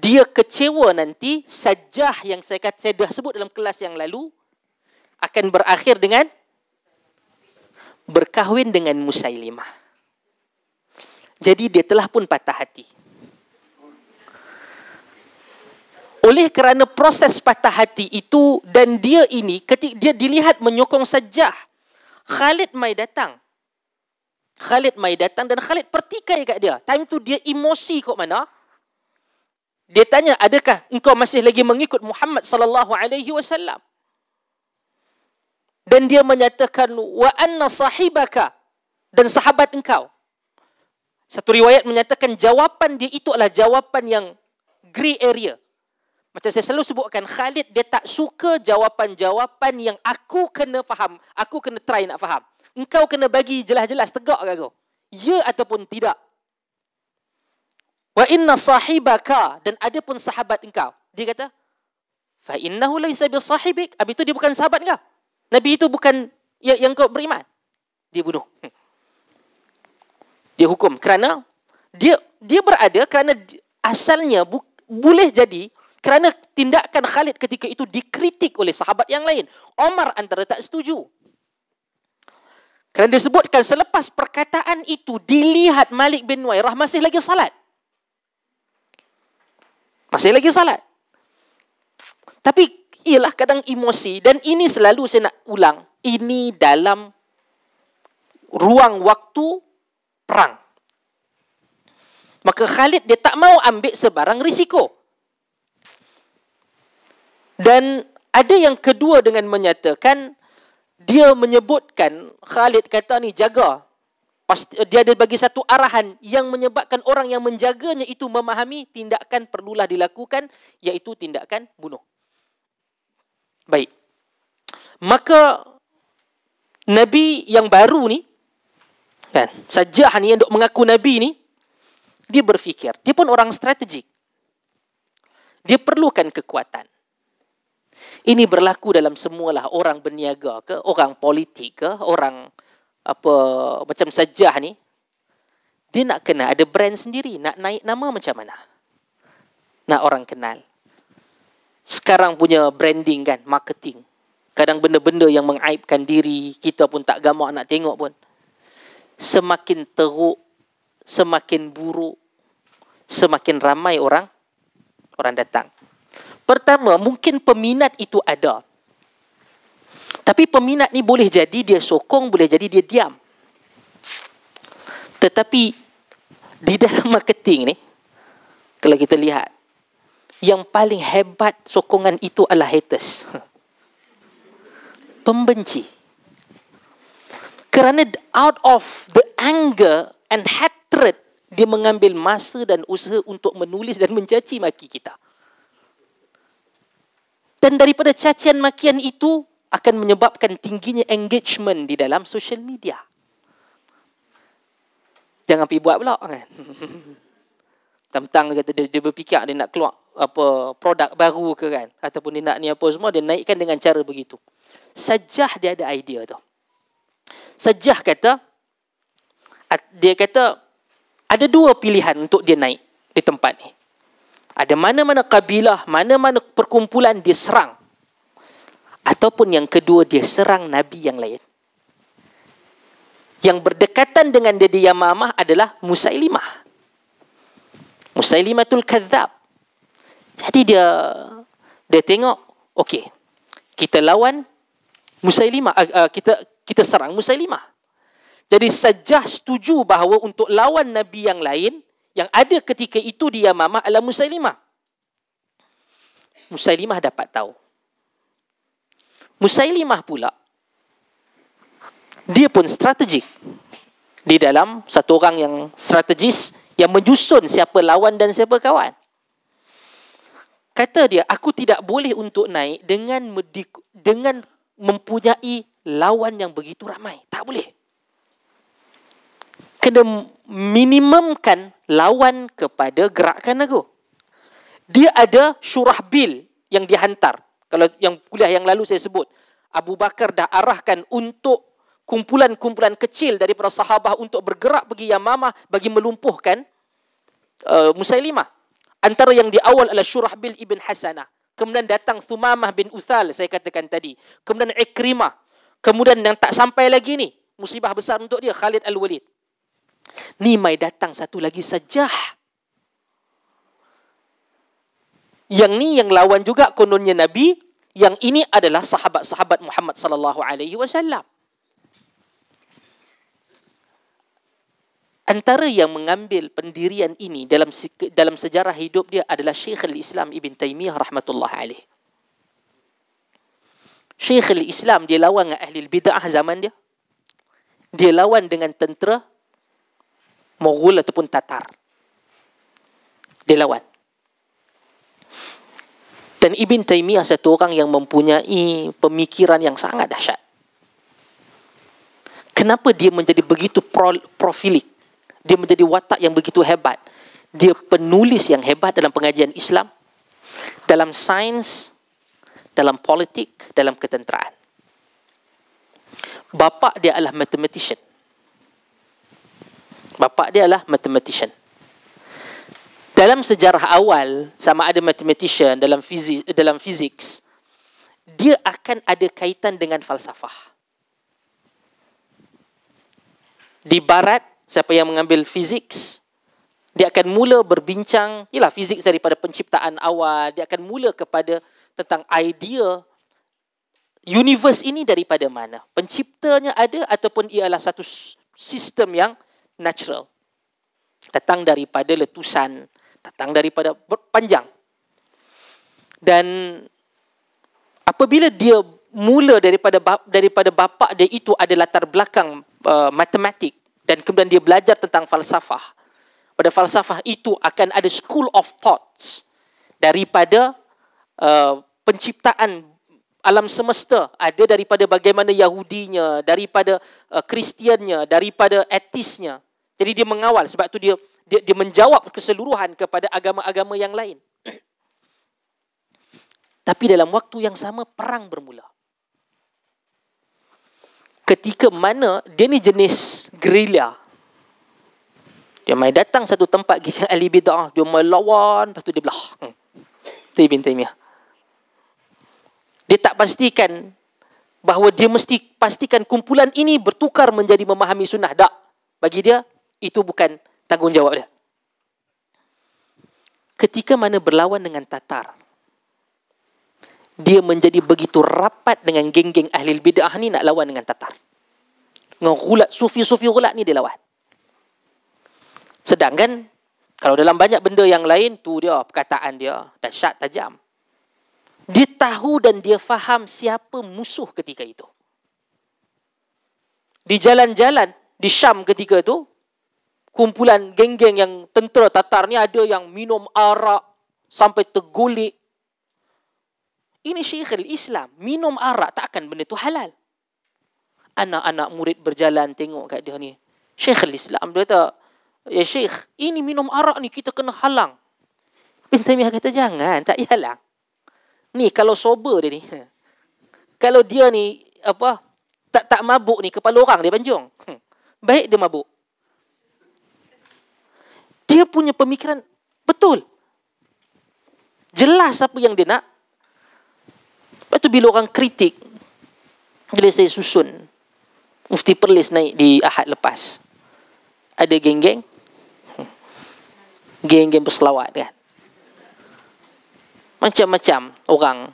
dia kecewa nanti Sajjah yang saya dah sebut dalam kelas yang lalu akan berakhir dengan berkahwin dengan Musailimah. Jadi dia telah pun patah hati. Oleh kerana proses patah hati itu, dan dia ini ketika dia dilihat menyokong Sajjah, Khalid mai datang dan Khalid pertikai kat dia. Time tu dia emosi kot mana. Dia tanya, adakah engkau masih lagi mengikut Muhammad sallallahu alaihi wasallam? Dan dia menyatakan, wa anna sahibaka, dan sahabat engkau. Satu riwayat menyatakan jawapan dia itu adalah jawapan yang grey area. Macam saya selalu sebutkan, Khalid dia tak suka jawapan-jawapan yang aku kena faham, aku kena try nak faham. Engkau kena bagi jelas-jelas, tegak kat aku. Ya ataupun tidak. Wa inna sahibaka, dan ada pun sahabat engkau. Dia kata, fa innahu laysa bi sahibik. Habis itu dia bukan sahabat engkau. Nabi itu bukan yang kau beriman. Dia bunuh. Dia hukum kerana dia berada kerana asalnya boleh jadi kerana tindakan Khalid ketika itu dikritik oleh sahabat yang lain. Omar antara tak setuju. Kerana disebutkan selepas perkataan itu dilihat Malik bin Nuwairah masih lagi salat. Masih lagi salat. Tapi ialah kadang emosi, dan ini selalu saya nak ulang, ini dalam ruang waktu perang. Maka Khalid dia tak mau ambil sebarang risiko. Dan ada yang kedua dengan menyatakan, dia menyebutkan, Khalid kata ni jaga. Dia ada bagi satu arahan yang menyebabkan orang yang menjaganya itu memahami tindakan perlulah dilakukan, iaitu tindakan bunuh. Baik. Maka Nabi yang baru ni, kan, Sajjah ni yang mengaku Nabi ni, dia berfikir, dia pun orang strategik. Dia perlukan kekuatan. Ini berlaku dalam semualah, orang berniaga ke, orang politik ke, orang apa macam Sajjah ni, dia nak kena ada brand sendiri, nak naik nama macam mana? Nak orang kenal. Sekarang punya branding kan, marketing. Kadang benda-benda yang mengaibkan diri, kita pun tak gamak nak tengok pun. Semakin teruk, semakin buruk, semakin ramai orang datang. Pertama, mungkin peminat itu ada. Tapi peminat ni boleh jadi dia sokong, boleh jadi dia diam. Tetapi di dalam marketing ni, kalau kita lihat, yang paling hebat sokongan itu adalah haters. Pembenci. Kerana out of the anger and hatred, dia mengambil masa dan usaha untuk menulis dan mencaci maki kita. Dan daripada cacian makian itu akan menyebabkan tingginya engagement di dalam social media. Jangan pergi buat pula kan. Tentang kata dia berfikir dia nak keluar apa produk baru ke kan, ataupun dia nak ni apa semua, dia naikkan dengan cara begitu. Sajjah dia ada idea tu. Sajjah kata, dia kata ada dua pilihan untuk dia naik di tempat ni. Ada mana-mana kabilah, mana-mana perkumpulan dia serang. Ataupun yang kedua, dia serang Nabi yang lain. Yang berdekatan dengan dia di Yamamah adalah Musailimah. Musailimatul Kadzab. Jadi dia tengok, okey, kita lawan Musailimah, kita serang Musailimah. Jadi Sajjah setuju bahawa untuk lawan Nabi yang lain, yang ada ketika itu di Yamamah adalah Musailimah. Musailimah dapat tahu. Musailimah pula, dia pun strategik. Di dalam satu orang yang strategis, yang menyusun siapa lawan dan siapa kawan. Kata dia, aku tidak boleh untuk naik dengan mempunyai lawan yang begitu ramai. Tak boleh. Kena minimumkan lawan kepada gerakan aku. Dia ada Syurahbil yang dihantar. Kalau yang kuliah yang lalu saya sebut, Abu Bakar dah arahkan untuk kumpulan-kumpulan kecil daripada sahabah untuk bergerak pergi Yamamah bagi melumpuhkan Musailimah. Antara yang di awal adalah Syurahbil ibn Hasanah. Kemudian datang Thumamah bin Uthal, saya katakan tadi. Kemudian Ikrimah. Kemudian yang tak sampai lagi ni, musibah besar untuk dia, Khalid Al-Walid. Ni mai datang satu lagi Sajjah. Yang ni yang lawan juga kononnya Nabi. Yang ini adalah sahabat-sahabat Muhammad sallallahu alaihi wasallam. Antara yang mengambil pendirian ini dalam sejarah hidup dia adalah Syekhul Islam Ibn Taymiyah rahmatullah alaih. Syekhul Islam dia lawan dengan ahli bid'ah zaman dia. Dia lawan dengan tentera Mughul ataupun Tatar. Dia lawan. Dan Ibn Taymiyah satu orang yang mempunyai pemikiran yang sangat dahsyat. Kenapa dia menjadi begitu profilik? Dia menjadi watak yang begitu hebat. Dia penulis yang hebat dalam pengajian Islam, dalam sains, dalam politik, dalam ketenteraan. Bapa dia adalah mathematician. Bapa dia adalah mathematician. Dalam sejarah awal, sama ada mathematician dalam physics, dia akan ada kaitan dengan falsafah. Di barat, siapa yang mengambil fiziks, dia akan mula berbincang, ialah fiziks daripada penciptaan awal, dia akan mula kepada tentang idea universe ini daripada mana. Penciptanya ada ataupun ialah satu sistem yang natural. Datang daripada letusan, datang daripada panjang. Dan apabila dia mula daripada bapa dia itu ada latar belakang matematik, dan kemudian dia belajar tentang falsafah. Pada falsafah itu akan ada school of thoughts. Daripada penciptaan alam semesta. Ada daripada bagaimana Yahudinya, daripada Kristiannya, daripada etisnya. Jadi dia mengawal. Sebab tu dia menjawab keseluruhan kepada agama-agama yang lain. Tapi dalam waktu yang sama, perang bermula. ketika mana dia ni jenis gerilya. Dia mai datang satu tempat geng ahli bid'ah, dia mai lawan, lepas tu dia belah. Itu Ibn Taymiyah. Dia tak pastikan bahawa dia mesti pastikan kumpulan ini bertukar menjadi memahami sunnah. Tak. Bagi dia, itu bukan tanggungjawab dia. Ketika mana berlawan dengan Tatar, dia menjadi begitu rapat dengan geng-geng ahli bid'ah ni nak lawan dengan Tatar. Dengan gulat, sufi-sufi gulat ni dia lawan. Sedangkan kalau dalam banyak benda yang lain, tu dia perkataan dia dahsyat, tajam. Dia tahu dan dia faham siapa musuh ketika itu. Di jalan-jalan di Syam ketika itu, kumpulan geng-geng yang tentera Tatar ni ada yang minum arak sampai tergulik. Ini Syekhul Islam, minum arak takkan benda tu halal. Anak-anak murid berjalan tengok kat dia ni. Syekhul Islam dia kata, ya Syekh, ini minum arak ni kita kena halang. Ibn Taymiyah kata, jangan, tak payah halang. Ni kalau sober dia ni. Kalau dia ni tak mabuk ni, kepala orang dia banjung. Baik dia mabuk. Dia punya pemikiran betul. Jelas apa yang dia nak. Lepas tu bila orang kritik, bila saya susun Mufti Perlis naik di Ahad lepas, ada geng-geng berselawat kan. Macam-macam orang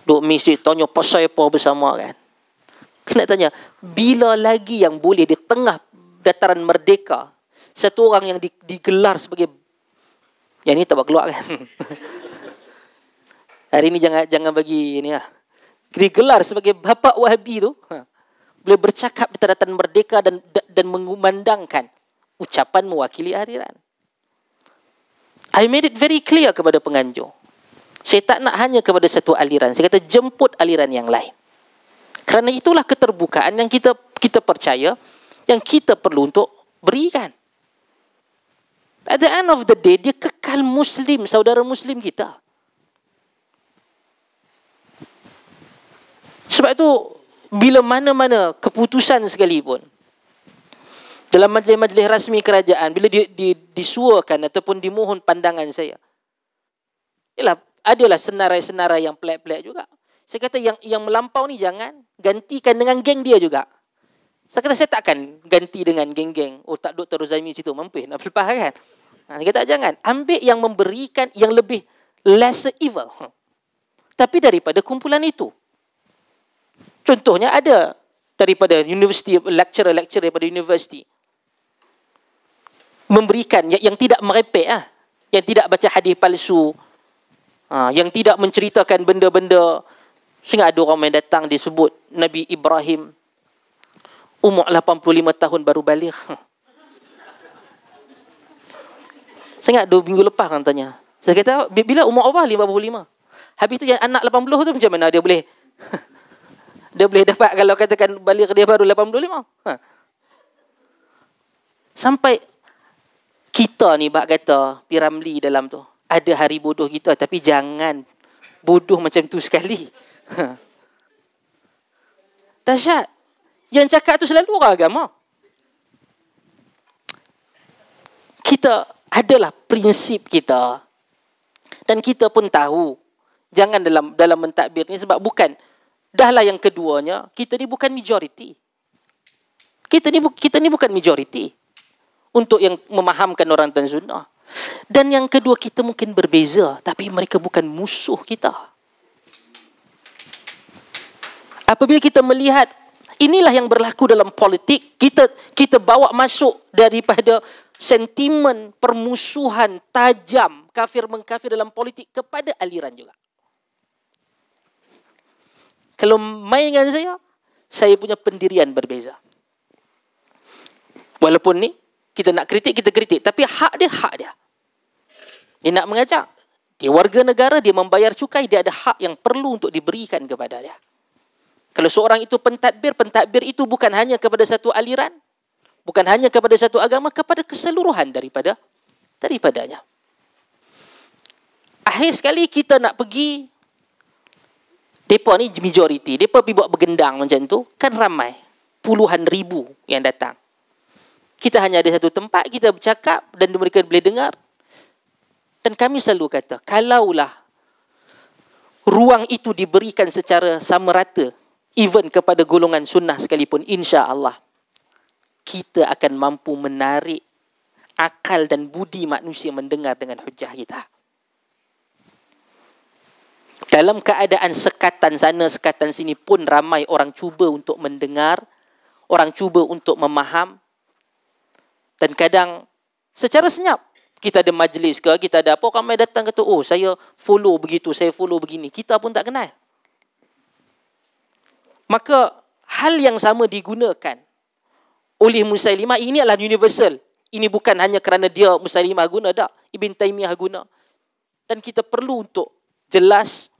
duk mesti tanya pasal apa bersama kan. Kena tanya, bila lagi yang boleh di tengah dataran merdeka satu orang yang digelar sebagai, yang ni tak buat keluar kan. Hari ni jangan bagi ni lah. Digelar sebagai bapa Wahabi tu, boleh bercakap di dataran merdeka dan mengumandangkan ucapan mewakili aliran. I made it very clear kepada penganjur. Saya tak nak hanya kepada satu aliran. Saya kata jemput aliran yang lain. Kerana itulah keterbukaan yang kita percaya, yang kita perlu untuk berikan. At the end of the day, dia kekal Muslim, saudara Muslim kita. Sebab itu, bila mana-mana keputusan sekalipun, dalam majlis-majlis rasmi kerajaan, bila disuakan ataupun dimohon pandangan saya, adalah senarai-senarai yang pelik-pelik juga. Saya kata yang melampau ni jangan, gantikan dengan geng dia juga. Saya kata saya takkan ganti dengan geng-geng. Oh tak, Dr. Rozaimi situ mampu nak lepas kan. Saya kata jangan. Ambil yang memberikan yang lebih lesser evil. Tapi daripada kumpulan itu. Contohnya ada daripada universiti, lecturer daripada universiti. Memberikan yang tidak merepek. Yang tidak baca hadis palsu. Yang tidak menceritakan benda-benda. Sehingga ada orang yang datang disebut Nabi Ibrahim umur 85 tahun baru balik. Saya ingat 2 minggu lepas kan tanya. Saya kata, bila umur apa? 55. Habis tu yang anak 80 tu macam mana dia boleh dia boleh dapat kalau katakan balik dia baru 85. Sampai kita ni bak kata Piramli dalam tu. Ada hari bodoh kita, tapi jangan bodoh macam tu sekali. Dahsyat. Yang cakap tu selalu orang agama. Kita adalah prinsip kita. Dan kita pun tahu. Jangan dalam mentadbir ni, sebab bukan, dahlah yang keduanya, kita ni bukan majoriti. Kita ni bukan majoriti untuk yang memahamkan orang dan sunnah. Dan yang kedua, kita mungkin berbeza, tapi mereka bukan musuh kita. Apabila kita melihat inilah yang berlaku dalam politik, kita bawa masuk daripada sentimen permusuhan tajam, kafir mengkafir dalam politik kepada aliran juga. Kalau main dengan saya punya pendirian berbeza. Walaupun ni kita nak kritik, kita kritik, tapi hak dia. Dia nak mengajak, dia warga negara, dia membayar cukai, dia ada hak yang perlu untuk diberikan kepada dia. Kalau seorang itu pentadbir itu bukan hanya kepada satu aliran, bukan hanya kepada satu agama, kepada keseluruhan daripadanya. Akhir sekali kita nak pergi, mereka ni majoriti, mereka pergi buat bergendang macam tu, kan ramai. puluhan ribu yang datang. Kita hanya ada satu tempat, kita bercakap dan mereka boleh dengar. Dan kami selalu kata, kalaulah ruang itu diberikan secara sama rata, even kepada golongan sunnah sekalipun, insya-Allah kita akan mampu menarik akal dan budi manusia mendengar dengan hujah kita. Dalam keadaan sekatan sana, sekatan sini pun ramai orang cuba untuk mendengar, orang cuba untuk memaham. Dan kadang secara senyap, kita ada majlis ke, kita ada apa, ramai datang kata, oh saya follow begitu, saya follow begini. Kita pun tak kenal. Maka hal yang sama digunakan oleh Musailimah, ini adalah universal. Ini bukan hanya kerana dia Musailimah guna, tak. Ibn Taymiyah guna. Dan kita perlu untuk jelas,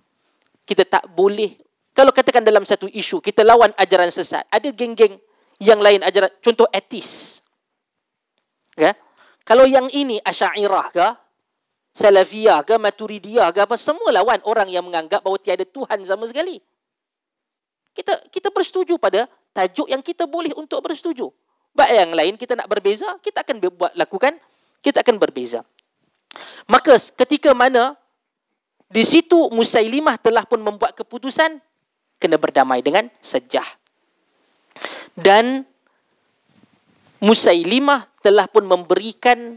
kita tak boleh, kalau katakan dalam satu isu, kita lawan ajaran sesat. Ada geng-geng yang lain ajaran, contoh etis. Ya? Kalau yang ini Asy'ariyah ke, Salafiyah ke, Maturidiyah ke, apa, semua lawan orang yang menganggap bahawa tiada Tuhan sama sekali. Kita bersetuju pada tajuk yang kita boleh untuk bersetuju. Baik yang lain kita nak berbeza, kita akan lakukan, kita akan berbeza. Maka ketika mana di situ Musailimah telah pun membuat keputusan kena berdamai dengan Sajjah. Dan Musailimah telah pun memberikan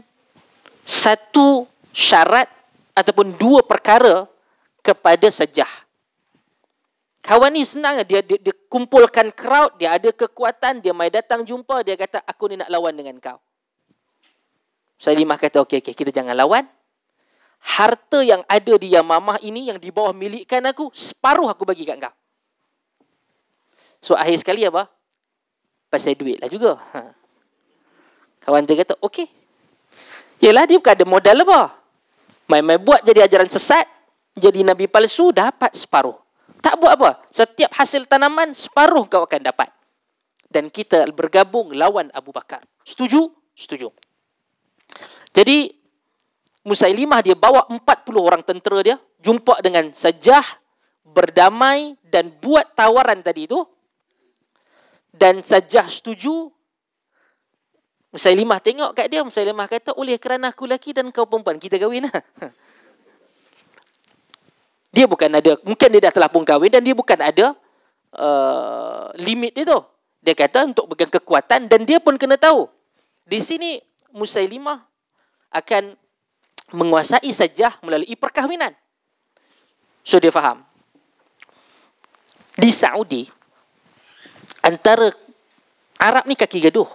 satu syarat ataupun dua perkara kepada Sajjah. Kawan ni senang, dia kumpulkan crowd, dia ada kekuatan, dia mai datang jumpa, dia kata aku ni nak lawan dengan kau. Musailimah kata okey, kita jangan lawan. Harta yang ada di Yamamah ini, yang di bawah milikkan aku, separuh aku bagi kat kau. So akhir sekali apa? Pasal duit lah juga. Kawan dia kata okey. Yelah, dia bukan ada modal apa. Mai buat jadi ajaran sesat, jadi nabi palsu, dapat separuh. Tak buat apa. Setiap hasil tanaman, separuh kau akan dapat. Dan kita bergabung lawan Abu Bakar. Setuju? Setuju. Jadi Musailimah dia bawa 40 orang tentera dia, jumpa dengan Sajjah, berdamai dan buat tawaran tadi itu. Dan Sajjah setuju. Musailimah tengok kat dia, Musailimah kata, oleh kerana aku lelaki dan kau perempuan, kita kahwin lah. Dia bukan ada, mungkin dia dah telah pun kahwin dan dia bukan ada limit dia tu. Dia kata untuk pegang kekuatan dan dia pun kena tahu. Di sini Musailimah akan menguasai Sajjah melalui perkahwinan. So dia faham. Di Saudi, antara Arab ni kaki gaduh.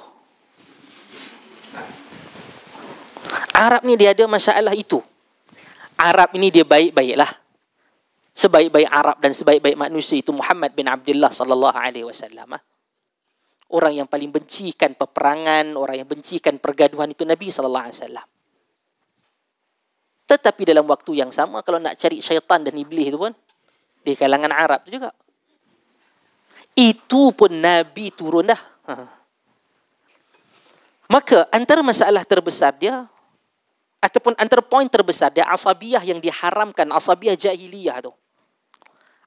Arab ni dia ada masalah itu. Arab ini dia baik-baiklah. Sebaik-baik Arab dan sebaik-baik manusia itu Muhammad bin Abdullah sallallahu alaihi wasallam. Orang yang paling bencikan peperangan, orang yang bencikan pergaduhan itu Nabi sallallahu alaihi wasallam. Tetapi dalam waktu yang sama, kalau nak cari syaitan dan iblis itu pun di kalangan Arab itu juga. Itu pun Nabi turun dah. Maka antara masalah terbesar dia, ataupun antara poin terbesar dia, asabiyah yang diharamkan, asabiyah jahiliyah tu.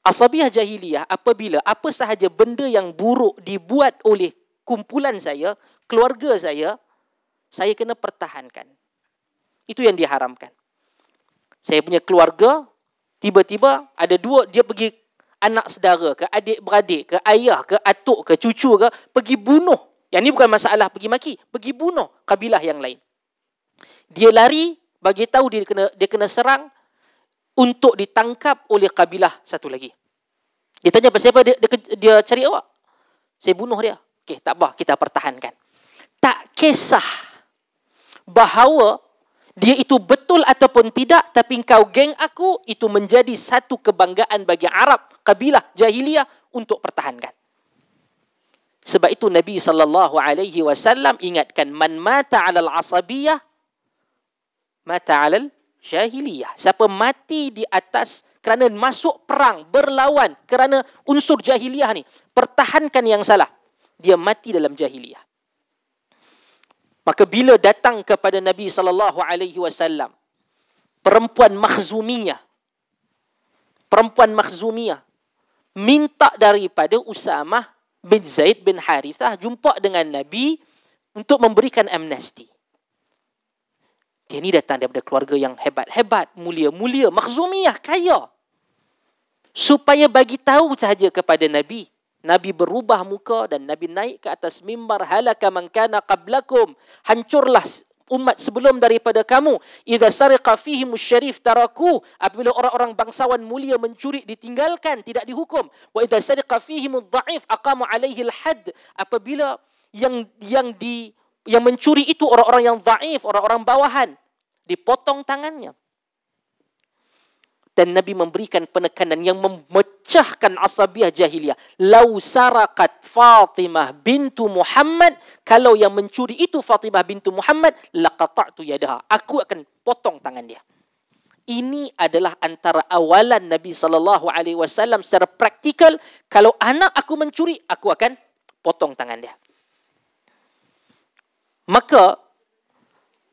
Asabiyah jahiliyah apabila apa sahaja benda yang buruk dibuat oleh kumpulan saya, keluarga saya kena pertahankan. Itu yang diharamkan. Saya punya keluarga, tiba-tiba ada dua, dia pergi anak saudara ke, adik-beradik ke, ayah ke, atuk ke, cucu ke, pergi bunuh. Yang ni bukan masalah pergi maki, pergi bunuh kabilah yang lain. Dia lari, bagi tahu dia kena serang untuk ditangkap oleh kabilah satu lagi. Dia tanya pasal apa dia cari awak. Saya bunuh dia. Okey, tak apa, kita pertahankan. Tak kisah bahawa dia itu betul ataupun tidak, tapi kau geng aku, itu menjadi satu kebanggaan bagi Arab, kabilah jahiliyah untuk pertahankan. Sebab itu Nabi SAW ingatkan, man mata alal asabiyah, mata alal jahiliyah. Siapa mati di atas kerana masuk perang, berlawan kerana unsur jahiliyah ni, pertahankan yang salah, dia mati dalam jahiliyah. Maka bila datang kepada Nabi SAW perempuan Makhzumiyah minta daripada Usamah bin Zaid bin Harithah jumpa dengan Nabi untuk memberikan amnesti. Dia ni datang daripada keluarga yang hebat-hebat, mulia-mulia, Makhzumiyah, kaya. Supaya bagi tahu sahaja kepada Nabi, Nabi berubah muka dan Nabi naik ke atas mimbar, halaka man kana qablakum, hancurlah umat sebelum daripada kamu. Idza sariqa fihim syarif taraku, apabila orang-orang bangsawan mulia mencuri ditinggalkan, tidak dihukum. Wa idza sariqa fihim dhaif aqamu alaihi al-hadd, apabila yang mencuri itu orang-orang yang dhaif, orang-orang bawahan, dipotong tangannya. Dan Nabi memberikan penekanan yang memecahkan asabiah jahiliyah. Lau sarakat Fatimah bintu Muhammad, kalau yang mencuri itu Fatimah bintu Muhammad, laqata'tu yadaha, aku akan potong tangan dia. Ini adalah antara awalan Nabi SAW secara praktikal. Kalau anak aku mencuri, aku akan potong tangan dia. Maka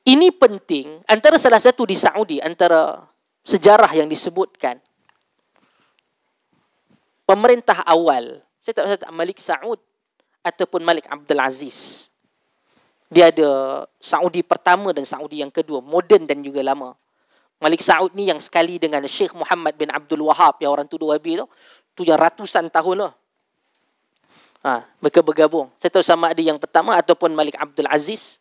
ini penting. Antara salah satu di Saudi, antara sejarah yang disebutkan, pemerintah awal, saya tak Malik Saud ataupun Malik Abdul Aziz. Dia ada Saudi pertama dan Saudi yang kedua, moden dan juga lama. Malik Saud ni yang sekali dengan Syekh Muhammad bin Abdul Wahab, yang orang tuduh Wahabi tu yang ratusan tahun lah. Mereka bergabung. Saya tahu sama ada yang pertama ataupun Malik Abdul Aziz.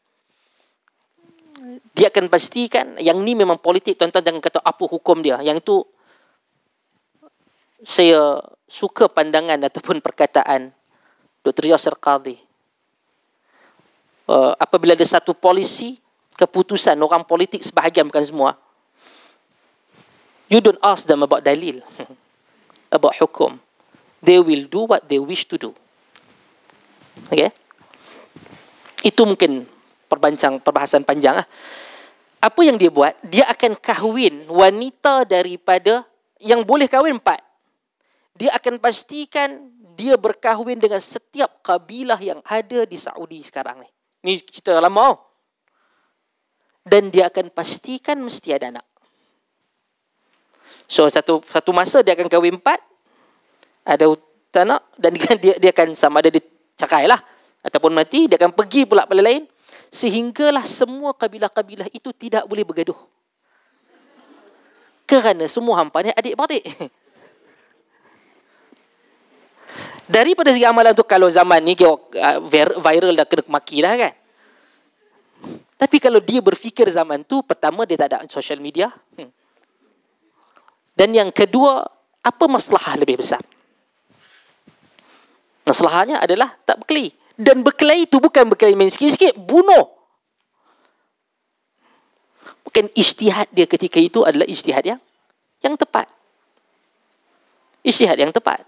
Dia akan pastikan yang ni memang politik, tuan-tuan jangan kata apa hukum dia. Yang itu saya suka pandangan ataupun perkataan Dr. Yasir Qadhi. Apabila ada satu polisi, keputusan orang politik sebahagian, bukan semua, you don't ask them about dalil, about hukum. They will do what they wish to do. Okay? Itu mungkin perbahasan panjang. Apa yang dia buat? Dia akan kahwin wanita daripada, yang boleh kahwin 4. Dia akan pastikan dia berkahwin dengan setiap kabilah yang ada di Saudi sekarang ni. Ni cerita lama. Dan dia akan pastikan mesti ada anak. So satu masa dia akan kahwin 4, ada anak, dan dia akan sama ada dicakai lah ataupun mati, dia akan pergi pula pada lain. Sehinggalah semua kabilah-kabilah itu tidak boleh bergaduh. Kerana semua hampa ni adik-beradik. Daripada segi amalan tu, kalau zaman ni viral dah kena maki dah kan. Tapi kalau dia berfikir zaman tu, pertama dia tak ada social media. Dan yang kedua, apa masalah lebih besar? Masalahnya adalah tak berkelahi. Dan berkelahi itu bukan berkelahi main sikit-sikit, bunuh. Bukan ijtihad dia ketika itu adalah ijtihad yang tepat. Ijtihad yang tepat.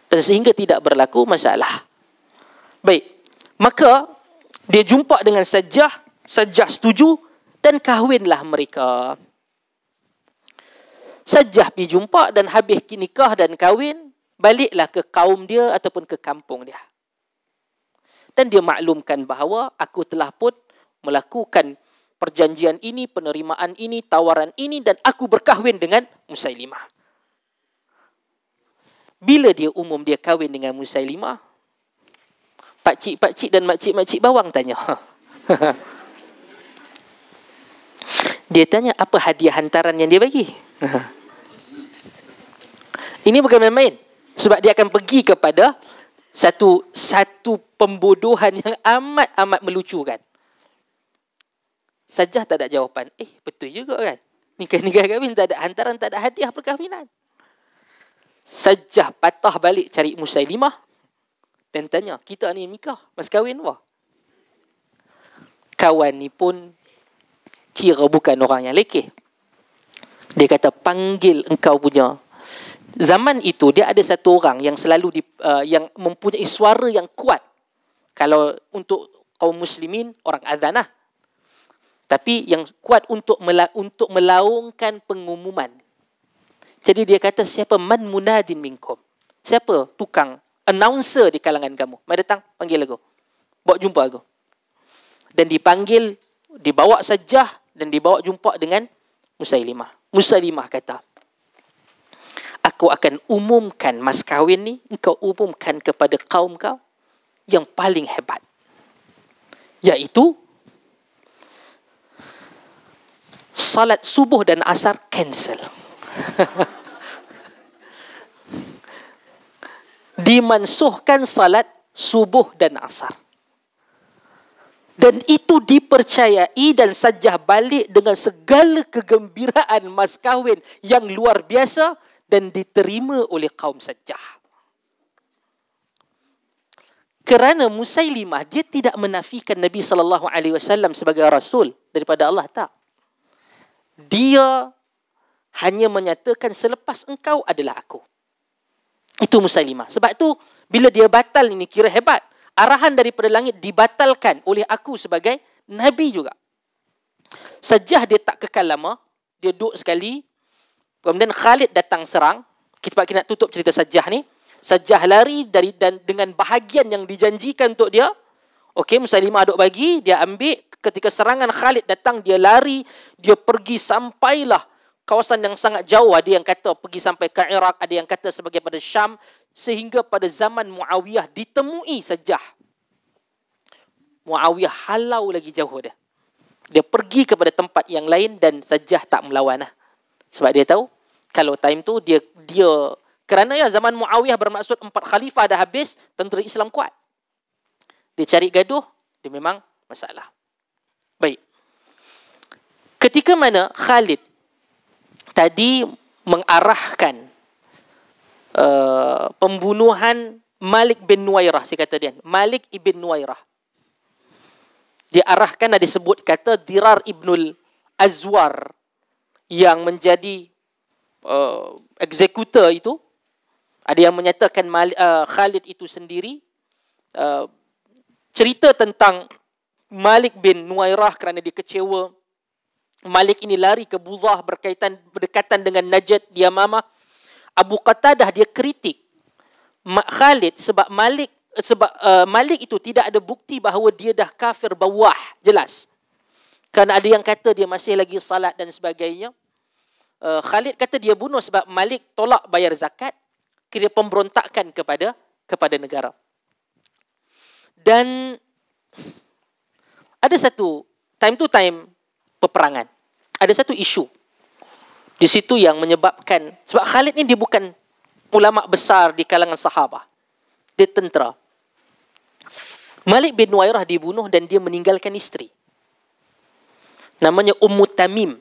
Dan sehingga tidak berlaku masalah. Baik. Maka dia jumpa dengan Sajjah setuju dan kahwinlah mereka. Sajjah pergi jumpa dan habis nikah dan kahwin, baliklah ke kaum dia ataupun ke kampung dia. Dan dia maklumkan bahawa aku telah pun melakukan perjanjian ini, penerimaan ini, tawaran ini, dan aku berkahwin dengan Musailimah. Bila dia umum dia kahwin dengan Musailimah, pakcik-pakcik dan makcik-makcik bawang tanya. Dia tanya apa hadiah hantaran yang dia bagi. Ini bukan main-main. Sebab dia akan pergi kepada satu pembodohan yang amat melucukan. Sajjah tak ada jawapan. Betul juga kan? Nikah kahwin tak ada hantaran, tak ada hadiah perkahwinan. Sajjah patah balik cari Musailimah dan tanya, kita ni nikah, mas kahwin wah. Kawan ni pun kira bukan orang yang lekeh. Dia kata, panggil engkau punya. Zaman itu dia ada satu orang yang selalu yang mempunyai suara yang kuat. Kalau untuk kaum muslimin, orang azan lah. Tapi yang kuat untuk melaungkan pengumuman. Jadi dia kata, siapa man munadin minkum? Siapa tukang announcer di kalangan kamu? Mari datang, panggil aku. Bawa jumpa aku. Dan dipanggil, dibawa Sajjah dan dibawa jumpa dengan Musailimah. Musailimah kata, aku akan umumkan mas kahwin ni, engkau umumkan kepada kaum kau yang paling hebat, iaitu salat subuh dan asar cancel. Dimansuhkan salat subuh dan asar. Dan itu dipercayai dan sajah balik dengan segala kegembiraan mas kahwin yang luar biasa dan diterima oleh kaum sajah. Kerana Musailimah dia tidak menafikan Nabi SAW sebagai Rasul daripada Allah, tak. Dia hanya menyatakan selepas engkau adalah aku. Itu Musailimah. Sebab tu bila dia batal ini kira hebat. Arahan daripada langit dibatalkan oleh aku sebagai Nabi juga. Sajah dia tak kekal lama. Dia duduk sekali. Kemudian Khalid datang serang. Kita nak tutup cerita Sajah ni. Sajah lari dan dengan bahagian yang dijanjikan untuk dia. Okey, Musailimah duk bagi. Dia ambil. Ketika serangan Khalid datang, dia lari. Dia pergi sampailah kawasan yang sangat jauh. Ada yang kata pergi sampai ke Iraq. Ada yang kata sebagai pada Syam. Sehingga pada zaman Muawiyah ditemui Sajah. Muawiyah halau lagi jauh dia. Dia pergi kepada tempat yang lain dan Sajah tak melawan lah. Sebab dia tahu kalau time tu dia kerana ya zaman Muawiyah bermaksud 4 khalifah dah habis, tentera Islam kuat. Dia cari gaduh, dia memang masalah. Baik. Ketika mana Khalid tadi mengarahkan pembunuhan Malik bin Nuwairah, saya kata dia Malik ibn Nuwairah, dia arahkan, ada disebut kata Dirar ibnul Azwar yang menjadi eksekutor itu. Ada yang menyatakan Khalid itu sendiri. Cerita tentang Malik bin Nuwairah kerana dia kecewa Malik ini lari ke Budah berdekatan dengan Najd di Yamamah. Abu Qatadah dia kritik Khalid sebab Malik itu tidak ada bukti bahawa dia dah kafir bawah, jelas. Kerana ada yang kata dia masih lagi salat dan sebagainya. Khalid kata dia bunuh sebab Malik tolak bayar zakat, kira pemberontakan kepada negara. Dan ada satu time to time peperangan. Ada satu isu di situ yang menyebabkan, sebab Khalid ni dia bukan ulama besar di kalangan sahabah. Dia tentera. Malik bin Nuwairah dibunuh dan dia meninggalkan isteri. Namanya Ummu Tamim.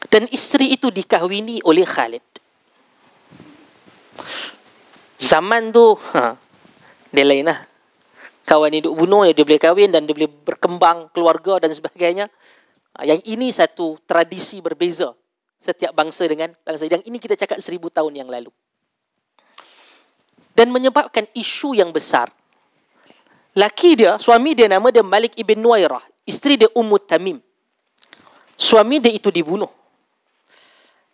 Dan isteri itu dikahwini oleh Khalid. Zaman tu, dia lain lah. Kawan ni duk bunuh, dia boleh kahwin dan dia boleh berkembang keluarga dan sebagainya. Yang ini satu tradisi berbeza setiap bangsa dengan bangsa. Yang ini kita cakap 1000 tahun yang lalu. Dan menyebabkan isu yang besar. Laki dia, suami dia nama dia Malik ibn Nuwairah. Isteri dia Ummu Tamim. Suami dia itu dibunuh.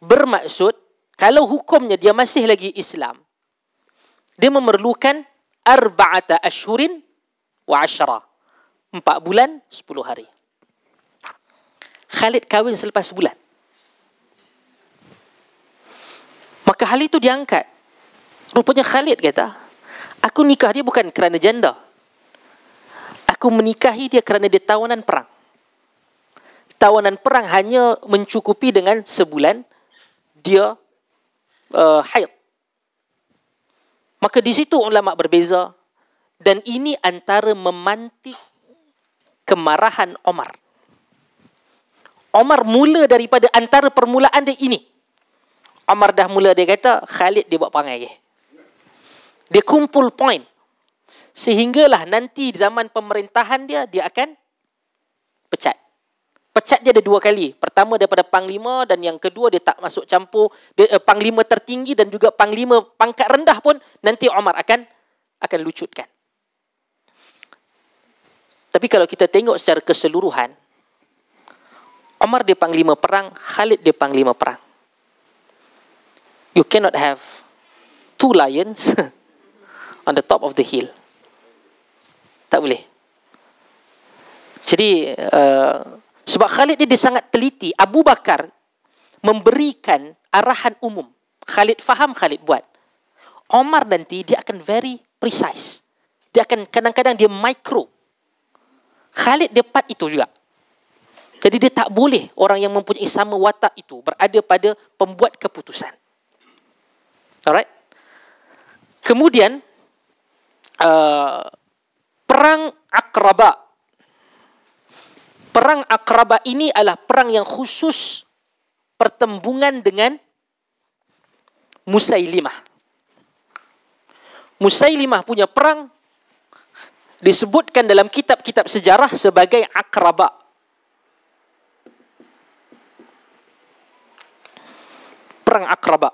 Bermaksud, kalau hukumnya dia masih lagi Islam, dia memerlukan 4 ashhurin wa 10. 4 bulan, 10 hari. Khalid kahwin selepas sebulan. Maka hal itu diangkat. Rupanya Khalid kata, aku nikah dia bukan kerana janda. Aku menikahi dia kerana dia tawanan perang. Tawanan perang hanya mencukupi dengan sebulan dia haid. Maka di situ ulama berbeza. Dan ini antara memantik kemarahan Omar. Omar mula daripada antara permulaan dia ini. Omar dah mula, dia kata Khalid dia buat perangai. Dia kumpul point. Sehinggalah nanti zaman pemerintahan dia akan pecat. Pecat dia ada 2 kali. Pertama daripada panglima dan yang kedua dia tak masuk campur. Panglima tertinggi dan juga panglima pangkat rendah pun nanti Omar akan lucutkan. Tapi kalau kita tengok secara keseluruhan, Omar dia panglima perang, Khalid dia panglima perang. You cannot have 2 lions on the top of the hill. Tak boleh. Jadi sebab Khalid dia sangat teliti. Abu Bakar memberikan arahan umum. Khalid faham, Khalid buat. Omar nanti dia akan very precise. Dia akan kadang-kadang dia micro. Khalid dia part itu juga. Jadi dia tak boleh orang yang mempunyai sama watak itu berada pada pembuat keputusan. Alright. Kemudian perang Aqraba. Perang Aqraba ini adalah perang yang khusus pertembungan dengan Musailimah. Musailimah punya perang disebutkan dalam kitab-kitab sejarah sebagai Aqraba. Perang Aqraba.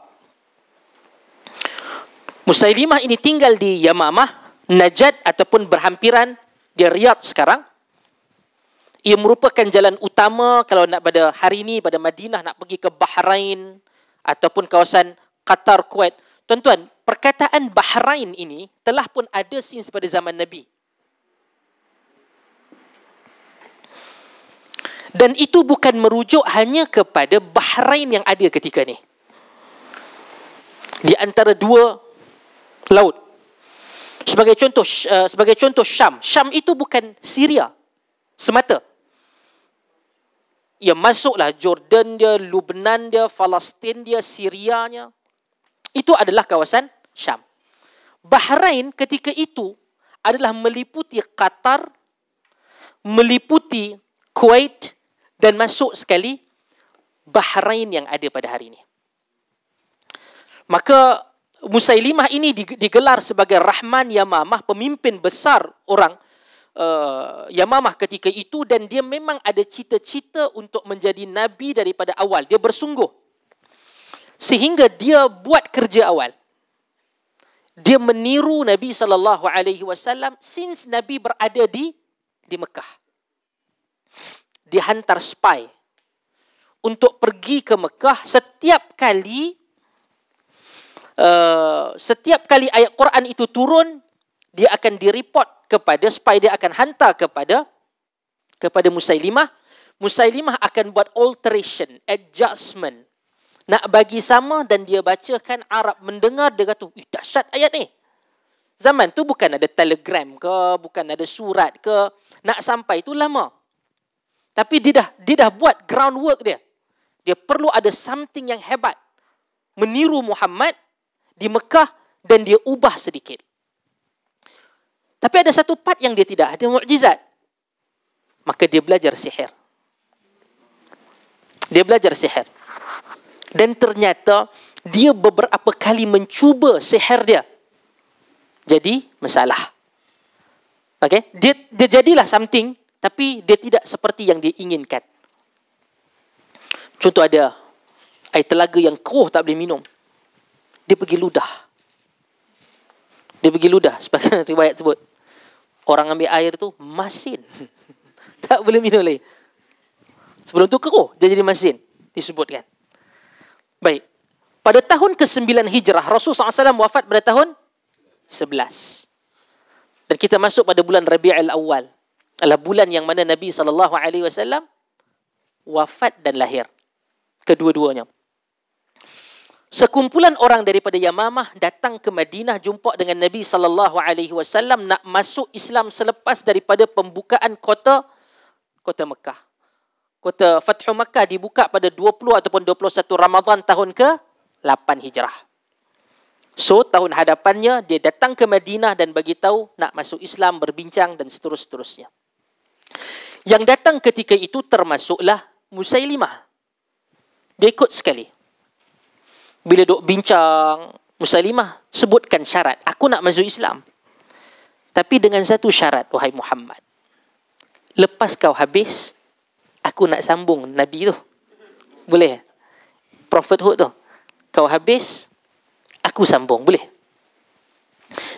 Musailimah ini tinggal di Yamamah, Najd ataupun berhampiran di Riyadh sekarang. Ia merupakan jalan utama kalau nak pada hari ini pada Madinah nak pergi ke Bahrain ataupun kawasan Qatar, Kuwait. Tuan-tuan, perkataan Bahrain ini telah pun ada since pada zaman Nabi. Dan itu bukan merujuk hanya kepada Bahrain yang ada ketika ni. Di antara dua laut. Sebagai contoh Syam. Syam itu bukan Syria semata. Ya masuklah Jordan dia, Lubnan dia, Palestin dia, Syrianya. Itu adalah kawasan Syam. Bahrain ketika itu adalah meliputi Qatar, meliputi Kuwait dan masuk sekali Bahrain yang ada pada hari ini. Maka Musailimah ini digelar sebagai Rahman Yamamah, pemimpin besar orang Yamamah ketika itu, dan dia memang ada cita-cita untuk menjadi Nabi daripada awal. Dia bersungguh. Sehingga dia buat kerja awal. Dia meniru Nabi SAW since Nabi berada di Mekah. Dia hantar spy untuk pergi ke Mekah. Setiap kali ayat Quran itu turun, dia akan direport kepada spy, dia akan hantar kepada Musailimah. Musailimah akan buat alteration, adjustment, nak bagi sama, dan dia bacakan, Arab mendengar, dia kata, dahsyat ayat ni. Zaman tu bukan ada telegram ke, bukan ada surat ke, nak sampai tu lama. Tapi dia dah buat groundwork dia. Dia perlu ada something yang hebat. Meniru Muhammad di Mekah, dan dia ubah sedikit. Tapi ada satu part yang dia tidak ada, mukjizat. Maka dia belajar sihir. Dia belajar sihir. Dan ternyata dia beberapa kali mencuba sihir dia. Jadi masalah. Okay? Dia jadilah something, tapi dia tidak seperti yang dia inginkan. Contoh ada air telaga yang keruh tak boleh minum. Dia pergi ludah. Sebagai riwayat sebut. Orang ambil air tu masin. Tak boleh minum lagi. Sebelum tu keruh, dia jadi masin. Disebutkan. Baik. Pada tahun ke-9 Hijrah, Rasulullah SAW wafat pada tahun 11. Dan kita masuk pada bulan Rabi'ul Awal. Adalah bulan yang mana Nabi SAW wafat dan lahir. Kedua-duanya. Sekumpulan orang daripada Yamamah datang ke Madinah jumpa dengan Nabi SAW nak masuk Islam selepas daripada pembukaan kota Mekah. Kota Fathu Mekah dibuka pada 20 ataupun 21 Ramadan tahun ke-8 Hijrah. So tahun hadapannya dia datang ke Madinah dan bagi tahu nak masuk Islam, berbincang dan seterusnya. Yang datang ketika itu termasuklah Musailimah. Dia ikut sekali. Bila duk bincang, Musailimah sebutkan syarat. Aku nak masuk Islam. Tapi dengan satu syarat, wahai Muhammad. Lepas kau habis, aku nak sambung Nabi tu. Boleh? Prophethood tu. Kau habis, aku sambung. Boleh?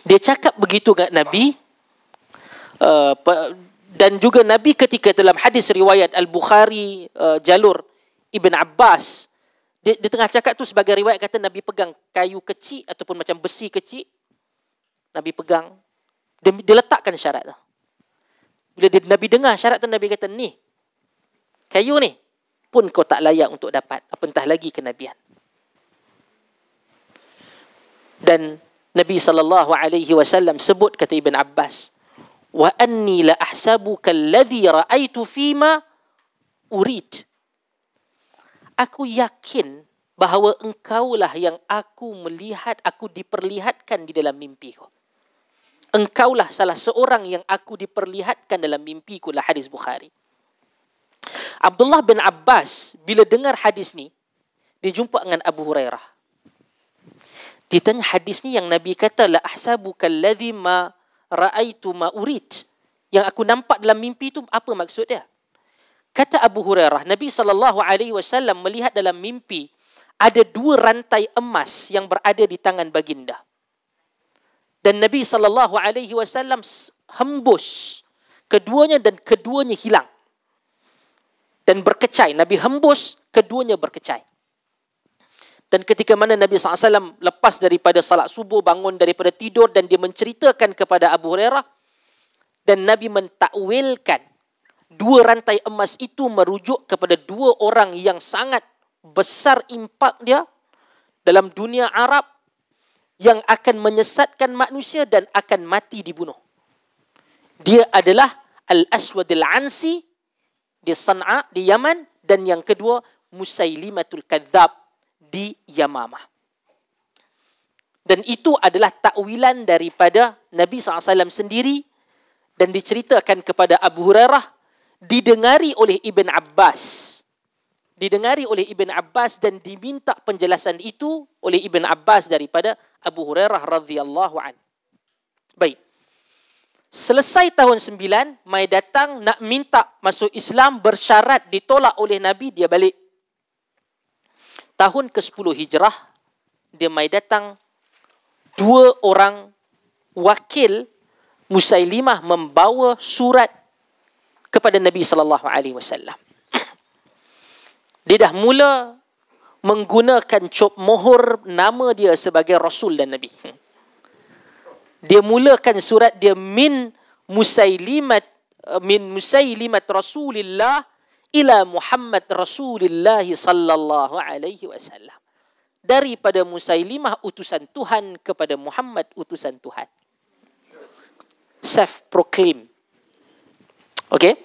Dia cakap begitu dengan Nabi. Dan juga Nabi ketika dalam hadis riwayat Al-Bukhari, jalur Ibn Abbas, dia tengah cakap tu sebagai riwayat kata Nabi pegang kayu kecil ataupun macam besi kecil. Nabi pegang. Dia letakkan syarat tu. Bila Nabi dengar syarat tu, Nabi kata, ni, kayu ni, pun kau tak layak untuk dapat, apatah lagi kenabian. Dan Nabi SAW sebut, kata Ibn Abbas, wa anni la ahsabuka alladhi ra'aitu fima urid. Aku yakin bahawa engkaulah yang aku melihat, aku diperlihatkan di dalam mimpiku. Engkaulah salah seorang yang aku diperlihatkan dalam mimpiku, lah hadis Bukhari. Abdullah bin Abbas bila dengar hadis ni, dia jumpa dengan Abu Hurairah. Dia tanya, hadis ni yang Nabi kata la ahsabuka alladhi ma ra'aitu ma urid, yang aku nampak dalam mimpi tu, apa maksud dia? Kata Abu Hurairah, Nabi SAW melihat dalam mimpi ada 2 rantai emas yang berada di tangan baginda. Dan Nabi SAW hembus keduanya dan keduanya hilang. Dan berkecai. Nabi hembus, keduanya berkecai. Dan ketika mana Nabi SAW lepas daripada salat subuh, bangun daripada tidur, dan dia menceritakan kepada Abu Hurairah, dan Nabi mentakwilkan 2 rantai emas itu merujuk kepada 2 orang yang sangat besar impak dia dalam dunia Arab, yang akan menyesatkan manusia dan akan mati dibunuh. Dia adalah Al-Aswad Al-Ansi di San'a, di Yaman, dan yang kedua Musailimatul Kadzab di Yamamah. Dan itu adalah takwilan daripada Nabi SAW sendiri, dan diceritakan kepada Abu Hurairah, didengari oleh Ibn Abbas. Didengari oleh Ibn Abbas dan diminta penjelasan itu oleh Ibn Abbas daripada Abu Hurairah radhiyallahu an. Baik. Selesai tahun 9, mai datang nak minta masuk Islam, bersyarat, ditolak oleh Nabi, dia balik. Tahun ke-10 Hijrah, dia mai datang 2 orang wakil Musailimah membawa surat kepada Nabi SAW. Dia dah mula menggunakan cop mohor nama dia sebagai Rasul dan Nabi. Dia mulakan surat dia min Musailimat Rasulillah ila Muhammad Rasulillah sallallahu alaihi wasallam. Daripada Musailimah utusan Tuhan kepada Muhammad utusan Tuhan. Self-proclaim. Okey?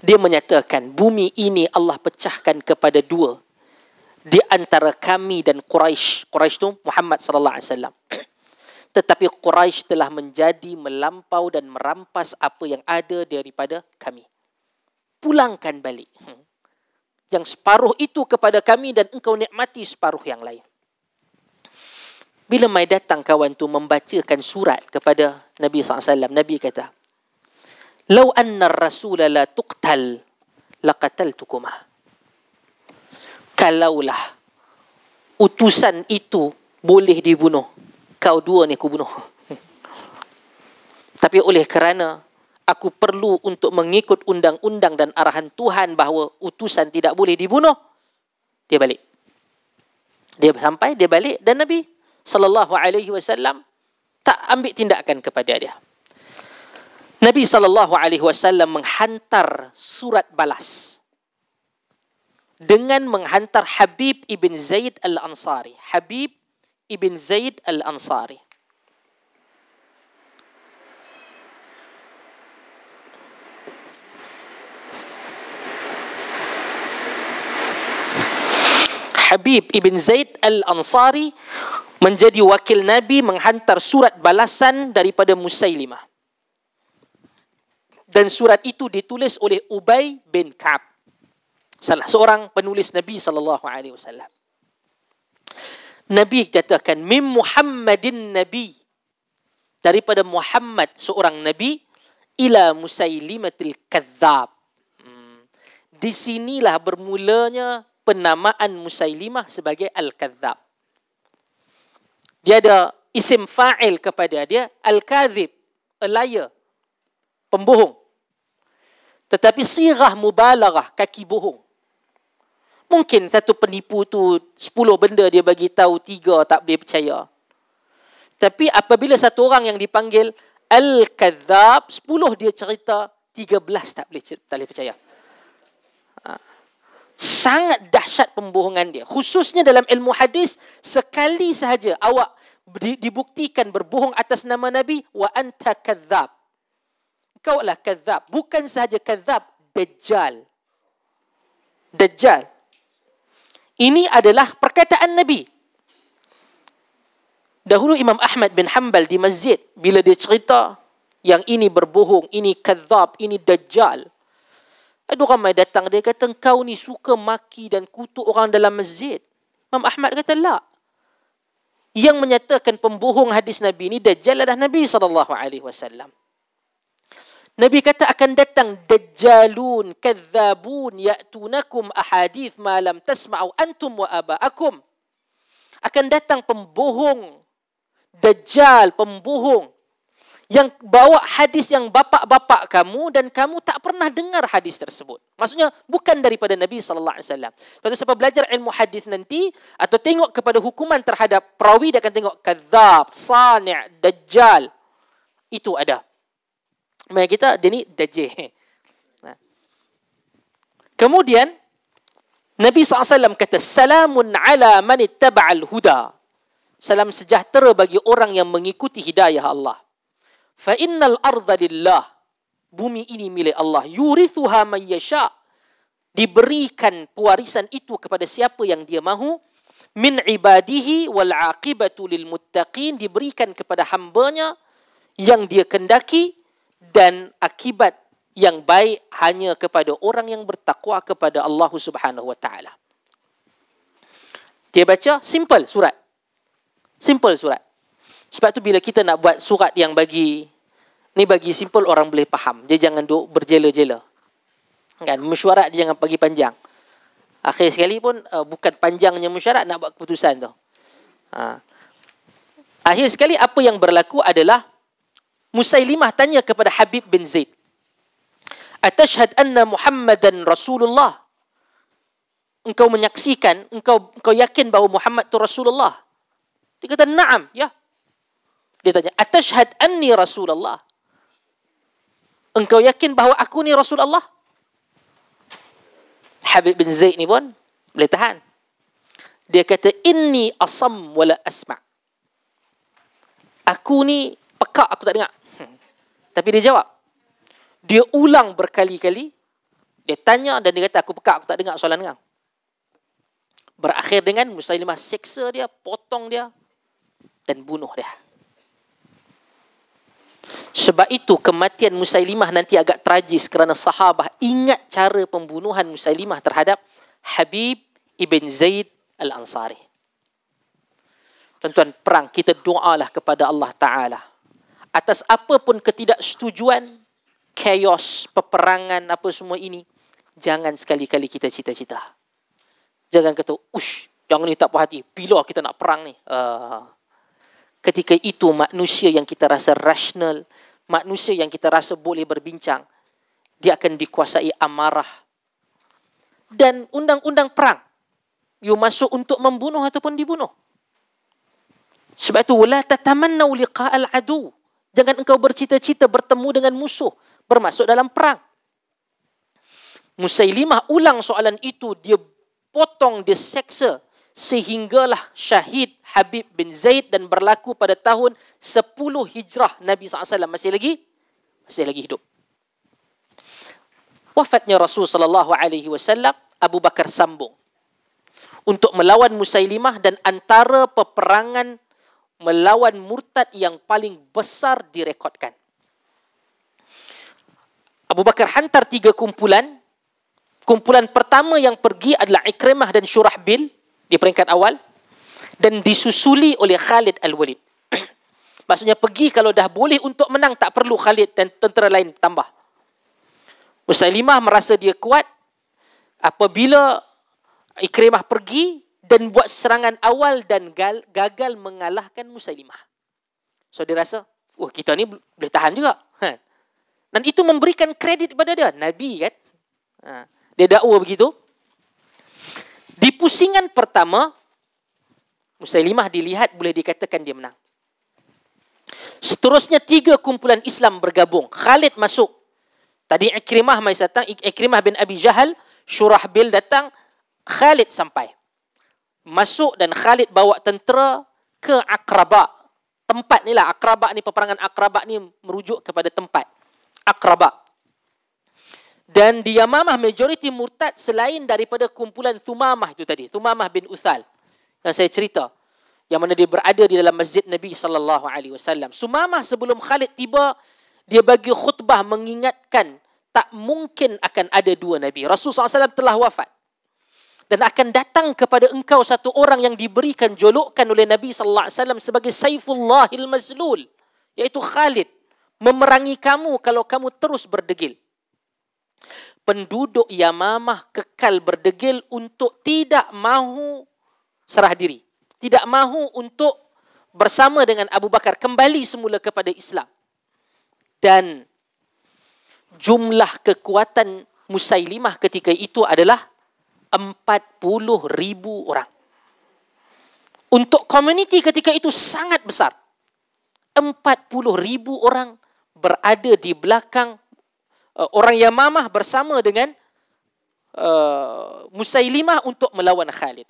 Dia menyatakan, bumi ini Allah pecahkan kepada 2. Di antara kami dan Quraisy. Quraisy itu Muhammad sallallahu alaihi wasallam. Tetapi Quraisy telah menjadi melampau dan merampas apa yang ada daripada kami. Pulangkan balik. Yang separuh itu kepada kami dan engkau nikmati separuh yang lain. Bila mai datang kawan tu membacakan surat kepada Nabi SAW, Nabi kata, "Lau anna ar-rasula la tuqtal laqataltukumah." Kalaulah utusan itu boleh dibunuh, kau 2 ni aku bunuh. Tapi oleh kerana aku perlu untuk mengikut undang-undang dan arahan Tuhan bahawa utusan tidak boleh dibunuh, dia balik. Dia sampai, dia balik, dan Nabi SAW tak ambil tindakan kepada dia. Nabi SAW menghantar surat balas dengan menghantar Habib ibn Zaid al-Ansari. Habib ibn Zaid al-Ansari. Habib ibn Zaid al-Ansari menjadi wakil Nabi menghantar surat balasan daripada Musailimah. Dan surat itu ditulis oleh Ubay bin Ka'ab, salah seorang penulis Nabi SAW. Nabi katakan, "Min Muhammadin Nabi," daripada Muhammad seorang Nabi, "ila Musailimatil Kadzab." Di sinilah bermulanya penamaan Musailimah sebagai Al-Kadzab. Dia ada isim fa'il kepada dia, Al-Kadzib, a liar, pembohong. Tetapi sirah mubalaghah, kaki bohong. Mungkin satu penipu tu 10 benda dia bagi tahu, 3 tak boleh percaya. Tapi apabila satu orang yang dipanggil Al-Kadzab, 10 dia cerita, 13 tak boleh percaya. Sangat dahsyat pembohongan dia. Khususnya dalam ilmu hadis, sekali sahaja awak dibuktikan berbohong atas nama Nabi, wa anta kadzab. Kau adalah kadzab. Bukan sahaja kadzab, dajjal. Dajjal. Ini adalah perkataan Nabi. Dahulu Imam Ahmad bin Hanbal di masjid, bila dia cerita yang ini berbohong, ini kadzab, ini dajjal, ada ramai datang, dia kata, kau ni suka maki dan kutuk orang dalam masjid. Imam Ahmad kata, la. Yang menyatakan pembohong hadis Nabi ni dajjal adalah Nabi SAW. Nabi kata akan datang dajjalun kadzabun ya'tunakum ahadith ma lam tasma'u antum wa aba'akum. Akan datang pembohong, dajjal, pembohong yang bawa hadis yang bapa-bapa kamu dan kamu tak pernah dengar hadis tersebut. Maksudnya bukan daripada Nabi sallallahu alaihi wasallam. Kalau siapa belajar ilmu hadis nanti atau tengok kepada hukuman terhadap perawi, dia akan tengok kadzab, sani', dajjal. Itu ada. Maka kita dia ni dajjal. Kemudian Nabi SAW kata, salamun ala man ittaba'al huda. Salam sejahtera bagi orang yang mengikuti hidayah Allah. Fa innal arda lillah. Bumi ini milik Allah. Yurithuha man yasha. Diberikan pewarisan itu kepada siapa yang dia mahu. Min ibadihi wal aqibatu lil muttaqin. Diberikan kepada hambanya yang dia kendaki, dan akibat yang baik hanya kepada orang yang bertakwa kepada Allah Subhanahu wa taala. Dia baca simple surat. Simple surat. Sebab tu bila kita nak buat surat yang bagi simple, orang boleh faham. Dia jangan duk berjela-jela. Kan, mesyuarat dia jangan bagi panjang. Akhir sekali pun bukan panjangnya mesyuarat nak buat keputusan tu. Akhir sekali apa yang berlaku adalah Musailimah tanya kepada Habib bin Zaid, atashhad anna Muhammadan Rasulullah? Engkau menyaksikan, engkau yakin bahawa Muhammad tu Rasulullah? Dia kata, na'am, ya. Dia tanya, atashhad anni Rasulullah? Engkau yakin bahawa aku ni Rasulullah? Habib bin Zaid ni pun boleh tahan. Dia kata, inni asam wala asma'. Aku ni pekak, aku tak dengar. Tapi dia jawab. Dia ulang berkali-kali. Dia tanya dan dia kata, aku pekak, aku tak dengar soalan kau. Berakhir dengan Musailimah seksa dia, potong dia dan bunuh dia. Sebab itu kematian Musailimah nanti agak tragis kerana sahabah ingat cara pembunuhan Musailimah terhadap Habib ibn Zaid al-Ansari. Tuan-tuan, perang kita doalah kepada Allah Ta'ala. Atas apa pun ketidaksetujuan, chaos, peperangan, apa semua ini, jangan sekali-kali kita cita-cita. Jangan kata, jangan ni tak puas hati. Bila kita nak perang ni? Ketika itu manusia yang kita rasa rasional, manusia yang kita rasa boleh berbincang, dia akan dikuasai amarah. Dan undang-undang perang, you masuk untuk membunuh ataupun dibunuh. Sebab itu, la tatamannau liqa'al adu. Jangan engkau bercita-cita bertemu dengan musuh, bermasuk dalam perang. Musailimah ulang soalan itu, dia potong, dia seksa, sehinggalah syahid Habib bin Zaid, dan berlaku pada tahun 10 Hijrah. Nabi SAW masih lagi hidup. Wafatnya Rasul SAW, Abu Bakar sambung untuk melawan Musailimah, dan antara peperangan melawan murtad yang paling besar direkodkan. Abu Bakar hantar 3 kumpulan. Kumpulan pertama yang pergi adalah Ikrimah dan Syurahbil di peringkat awal, dan disusuli oleh Khalid Al-Walid. Maksudnya pergi kalau dah boleh untuk menang, tak perlu Khalid dan tentera lain tambah. Musailimah merasa dia kuat. Apabila Ikrimah pergi dan buat serangan awal dan gagal mengalahkan Musailimah, so dia rasa, kita ni boleh tahan juga. Dan itu memberikan kredit kepada dia, Nabi kan. Dia dakwa begitu. Di pusingan pertama, Musailimah dilihat boleh dikatakan dia menang. Seterusnya 3 kumpulan Islam bergabung. Khalid masuk. Tadi Ikrimah mai datang, Ikrimah bin Abi Jahal, Syurahbil datang, Khalid sampai. Masuk dan Khalid bawa tentera ke Aqraba. Tempat ni lah, Aqraba ni, peperangan Aqraba ni merujuk kepada tempat. Aqraba. Dan di Yamamah majoriti murtad selain daripada kumpulan Thumamah itu tadi. Thumamah bin Uthal yang saya cerita. Yang mana dia berada di dalam masjid Nabi SAW. Sumamah sebelum Khalid tiba, dia bagi khutbah mengingatkan tak mungkin akan ada dua Nabi. Rasulullah SAW telah wafat. Dan akan datang kepada engkau satu orang yang diberikan julukan oleh Nabi SAW sebagai Saifullahil Mazlul. Iaitu Khalid. Memerangi kamu kalau kamu terus berdegil. Penduduk Yamamah kekal berdegil untuk tidak mahu serah diri. Tidak mahu untuk bersama dengan Abu Bakar. Kembali semula kepada Islam. Dan jumlah kekuatan Musailimah ketika itu adalah 40,000 orang. Untuk komuniti ketika itu sangat besar. 40,000 orang berada di belakang orang Yamamah bersama dengan Musailimah untuk melawan Khalid.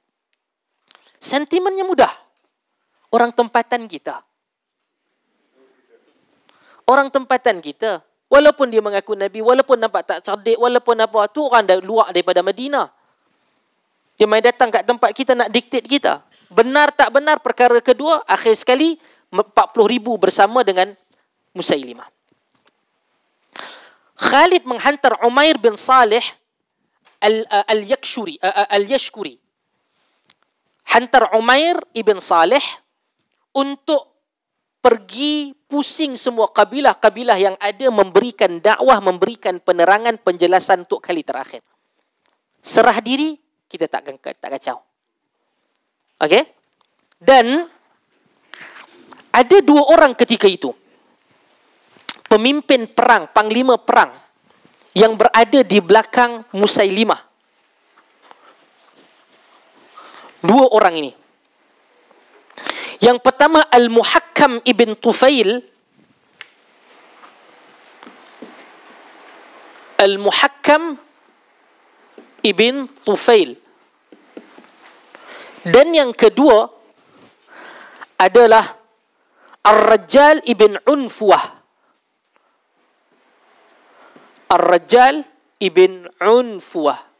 Sentimennya mudah. Orang tempatan kita. Orang tempatan kita. Walaupun dia mengaku Nabi, walaupun nampak tak cerdik, walaupun apa, tu orang luar daripada Madinah. Dia main datang kat tempat kita nak diktat kita. Benar tak benar perkara kedua, akhir sekali 40,000 bersama dengan Musailimah. Khalid menghantar Umair bin Salih Al-Yashkuri. Hantar Umair ibn Salih untuk pergi pusing semua kabilah-kabilah yang ada, memberikan dakwah, memberikan penerangan, penjelasan untuk kali terakhir. Serah diri, kita tak kacau. Okey? Dan ada dua orang ketika itu. Pemimpin perang, panglima perang yang berada di belakang Musailimah. Dua orang ini. Yang pertama Al-Muhakkam ibn Tufail. Al-Muhakkam ibn Tufail. Dan yang kedua adalah Ar-Rajjal ibn Unfuwah. Ar-Rajjal ibn Unfuwah.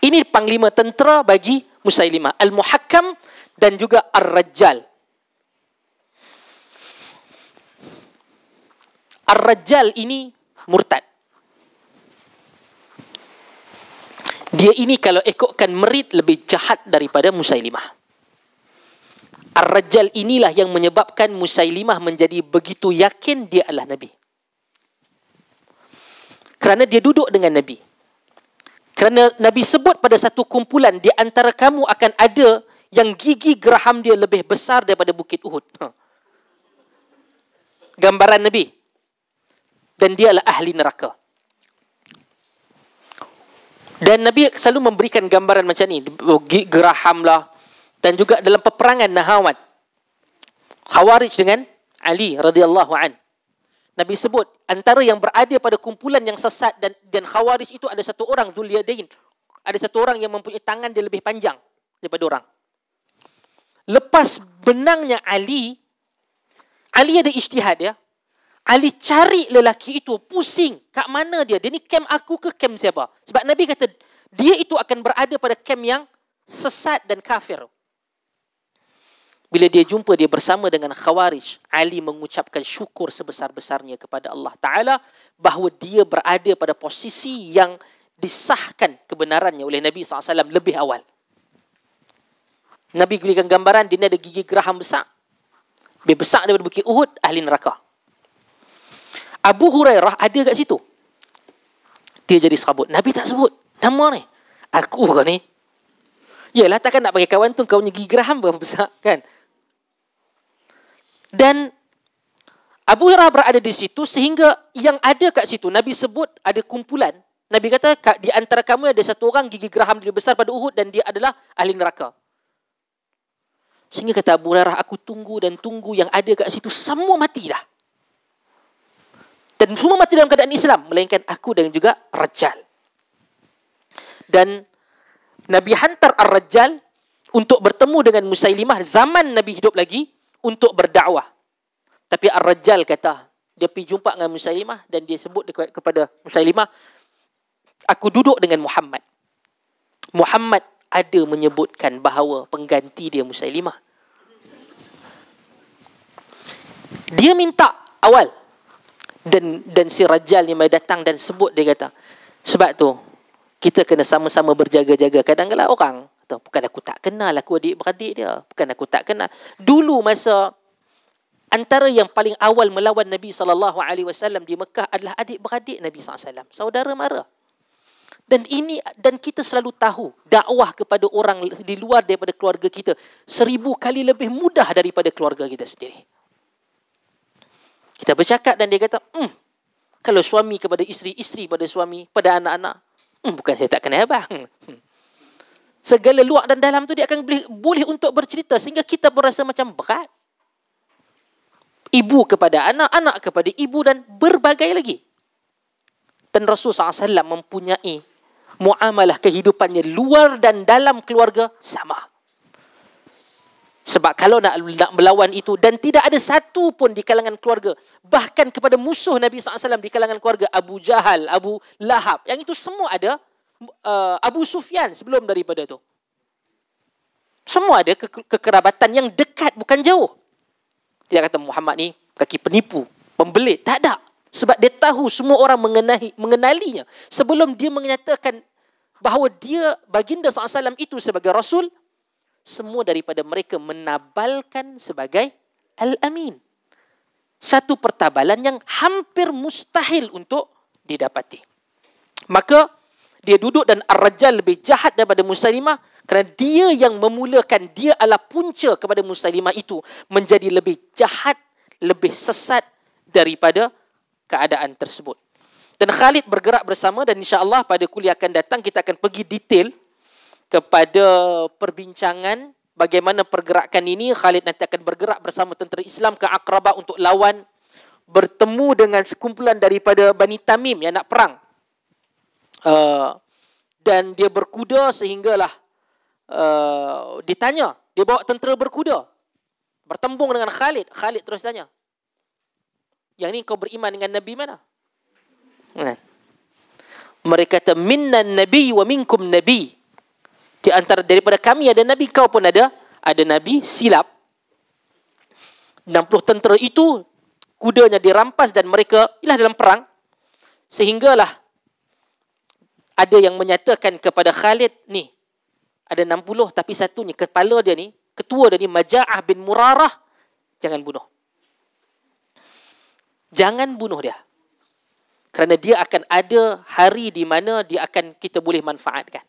Ini panglima tentera bagi Musailimah. Al-Muhakkam dan juga Ar-Rajjal. Ar-Rajjal ini murtad. Dia ini kalau ikutkan merit lebih jahat daripada Musailimah. Ar-Rajjal inilah yang menyebabkan Musailimah menjadi begitu yakin dia adalah Nabi. Kerana dia duduk dengan Nabi. Kerana Nabi sebut pada satu kumpulan, di antara kamu akan ada yang gigi geraham dia lebih besar daripada bukit Uhud. Gambaran Nabi. Dan dia adalah ahli neraka. Dan Nabi selalu memberikan gambaran macam ni. Geraham lah. Dan juga dalam peperangan Nahawat. Khawarij dengan Ali radhiyallahu an. Nabi sebut, antara yang berada pada kumpulan yang sesat dan Khawarij itu ada satu orang, Dzul Yadain. Ada satu orang yang mempunyai tangan dia lebih panjang daripada orang. Lepas benangnya Ali ada ijtihad ya. Ali cari lelaki itu, pusing. Kat mana dia? Dia ni kem aku ke kem siapa? Sebab Nabi kata, dia itu akan berada pada kem yang sesat dan kafir. Bila dia jumpa, dia bersama dengan Khawarij. Ali mengucapkan syukur sebesar-besarnya kepada Allah Ta'ala bahawa dia berada pada posisi yang disahkan kebenarannya oleh Nabi SAW lebih awal. Nabi berikan gambaran, dia ada gigi geraham besar. Lebih besar daripada bukit Uhud, ahli neraka. Abu Hurairah ada kat situ. Dia jadi serabut. Nabi tak sebut nama ni. Aku ke ni? Yalah, takkan nak pakai kawan tu, kau punya gigi geraham berapa besar kan? Dan Abu Hurairah berada di situ sehingga yang ada kat situ, Nabi sebut ada kumpulan. Nabi kata, di antara kamu ada satu orang gigi geraham dia besar pada Uhud dan dia adalah ahli neraka. Sehingga kata Abu Hurairah, aku tunggu dan tunggu yang ada kat situ, semua mati dah. Dan semua mati dalam keadaan Islam, melainkan aku dan juga Rajjal. Dan Nabi hantar Ar-Rajjal untuk bertemu dengan Musailimah zaman Nabi hidup lagi untuk berdakwah. Tapi Ar-Rajjal kata, dia pergi jumpa dengan Musailimah dan dia sebut kepada Musailimah, aku duduk dengan Muhammad. Muhammad ada menyebutkan bahawa pengganti dia Musailimah. Dia minta awal. Dan si Rajjal ni mai datang dan sebut, dia kata, sebab tu kita kena sama-sama berjaga-jaga. Kadang-kadang orang, bukan aku tak kenal, aku adik-beradik dia. Bukan aku tak kenal. Dulu masa antara yang paling awal melawan Nabi SAW di Mekah adalah adik-beradik Nabi SAW. Saudara mara. Dan kita selalu tahu dakwah kepada orang di luar daripada keluarga kita 1000 kali lebih mudah daripada keluarga kita sendiri. Kita bercakap dan dia kata, kalau suami kepada isteri, isteri pada suami, pada anak-anak, bukan saya tak kenal abang. Segala luar dan dalam tu dia akan boleh untuk bercerita sehingga kita berasa macam berat. Ibu kepada anak, anak kepada ibu dan berbagai lagi. Dan Rasulullah SAW mempunyai muamalah kehidupannya luar dan dalam keluarga sama. Sebab kalau nak melawan itu, dan tidak ada satu pun di kalangan keluarga, bahkan kepada musuh Nabi SAW di kalangan keluarga, Abu Jahal, Abu Lahab, yang itu semua ada, Abu Sufyan sebelum daripada itu. Semua ada kekerabatan yang dekat, bukan jauh. Dia kata Muhammad ni kaki penipu, pembelit. Tak ada. Sebab dia tahu semua orang mengenalinya. Sebelum dia menyatakan bahawa dia, baginda SAW itu sebagai Rasul, semua daripada mereka menabalkan sebagai Al-Amin. Satu pertabalan yang hampir mustahil untuk didapati. Maka dia duduk dan Ar-Rajjal lebih jahat daripada Musailimah kerana dia yang memulakan, dia adalah punca kepada Musailimah itu menjadi lebih jahat, lebih sesat daripada keadaan tersebut. Dan Khalid bergerak bersama, dan insya-Allah pada kuliah akan datang kita akan pergi detail kepada perbincangan bagaimana pergerakan ini. Khalid nanti akan bergerak bersama tentera Islam ke Aqrabah untuk lawan, bertemu dengan sekumpulan daripada Bani Tamim yang nak perang. Dan dia berkuda sehinggalah ditanya, dia bawa tentera berkuda bertembung dengan Khalid. Khalid terus tanya, yang ni kau beriman dengan Nabi mana? Mereka kata, minnan nabi wa minkum nabi. Di antara daripada kami ada Nabi, kau pun ada Nabi. Silap. 60 tentera itu kudanya dirampas dan mereka ialah dalam perang. Sehinggalah ada yang menyatakan kepada Khalid, ni ada 60 tapi satunya kepala dia ni, ketua dia ni Maja'ah bin Murarah, jangan bunuh. Jangan bunuh dia. Kerana dia akan ada hari di mana dia akan kita boleh manfaatkan.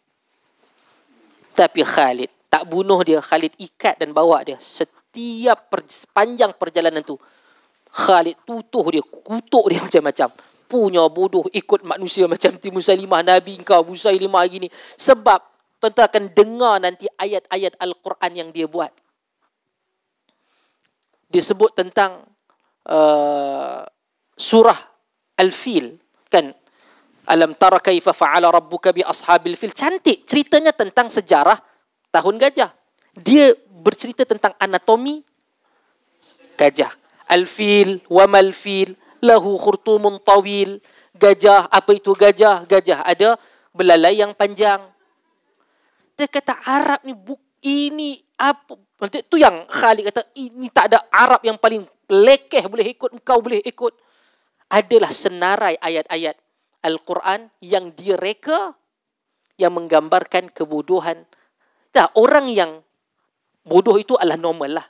Tapi Khalid tak bunuh dia. Khalid ikat dan bawa dia. Setiap sepanjang perjalanan tu, Khalid tutuh dia, kutuk dia macam-macam. Punya bodoh ikut manusia macam Musailimah, Nabi kau Musailimah gini. Sebab tuan-tuan akan dengar nanti ayat-ayat Al-Quran yang dia buat. Dia sebut tentang surah Al-Fil, kan? Alam tara kaifa fa'ala rabbuka bi ashabil fil. Cantik ceritanya tentang sejarah tahun gajah. Dia bercerita tentang anatomi gajah. Al-fil wa mal fil lahu khurtumun tawil. Gajah, apa itu gajah? Gajah ada belalai yang panjang. Dia kata Arab ni ini apa? Nanti tu yang Khalid kata, ini tak ada Arab yang paling lekeh boleh ikut, engkau boleh ikut. Adalah senarai ayat-ayat Al-Quran yang direka, yang menggambarkan kebodohan. Tak, orang yang bodoh itu adalah normal lah.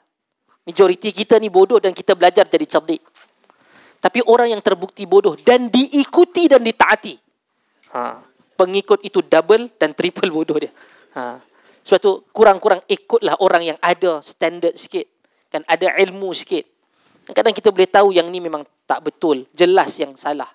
Majoriti kita ni bodoh dan kita belajar jadi cerdik. Tapi orang yang terbukti bodoh dan diikuti dan ditaati, pengikut itu double dan triple bodoh dia. Sebab tu kurang-kurang ikutlah orang yang ada standard sikit, kan, ada ilmu sikit. Kadang kita boleh tahu yang ni memang tak betul, jelas yang salah.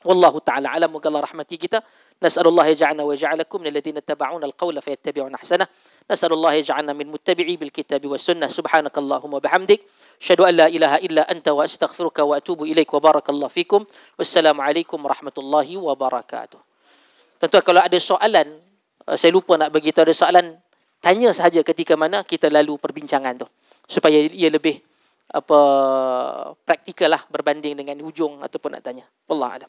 Wallahu ta'ala alam, wa Allah rahmati kita. Nas'alullah yaj'alna wa yaj'alakum min alladhina ittaba'una al-qawla fayattabi'una ahsanah. Nas'alullah yaj'alna min muttabi'i bil kitabi was sunnah. Subhanakallahumma bihamdik, asyhadu an la ilaha illa anta wa astaghfiruka wa atubu ilaik, wa barakallahu fikum. Wassalamu alaikum warahmatullahi wabarakatuh. Tuan-tuan, kalau ada soalan, saya lupa nak bagi tahu ada soalan, tanya sahaja ketika mana kita lalu perbincangan tu, supaya ia lebih praktikal lah berbanding dengan hujung ataupun nak tanya. Wallah alam.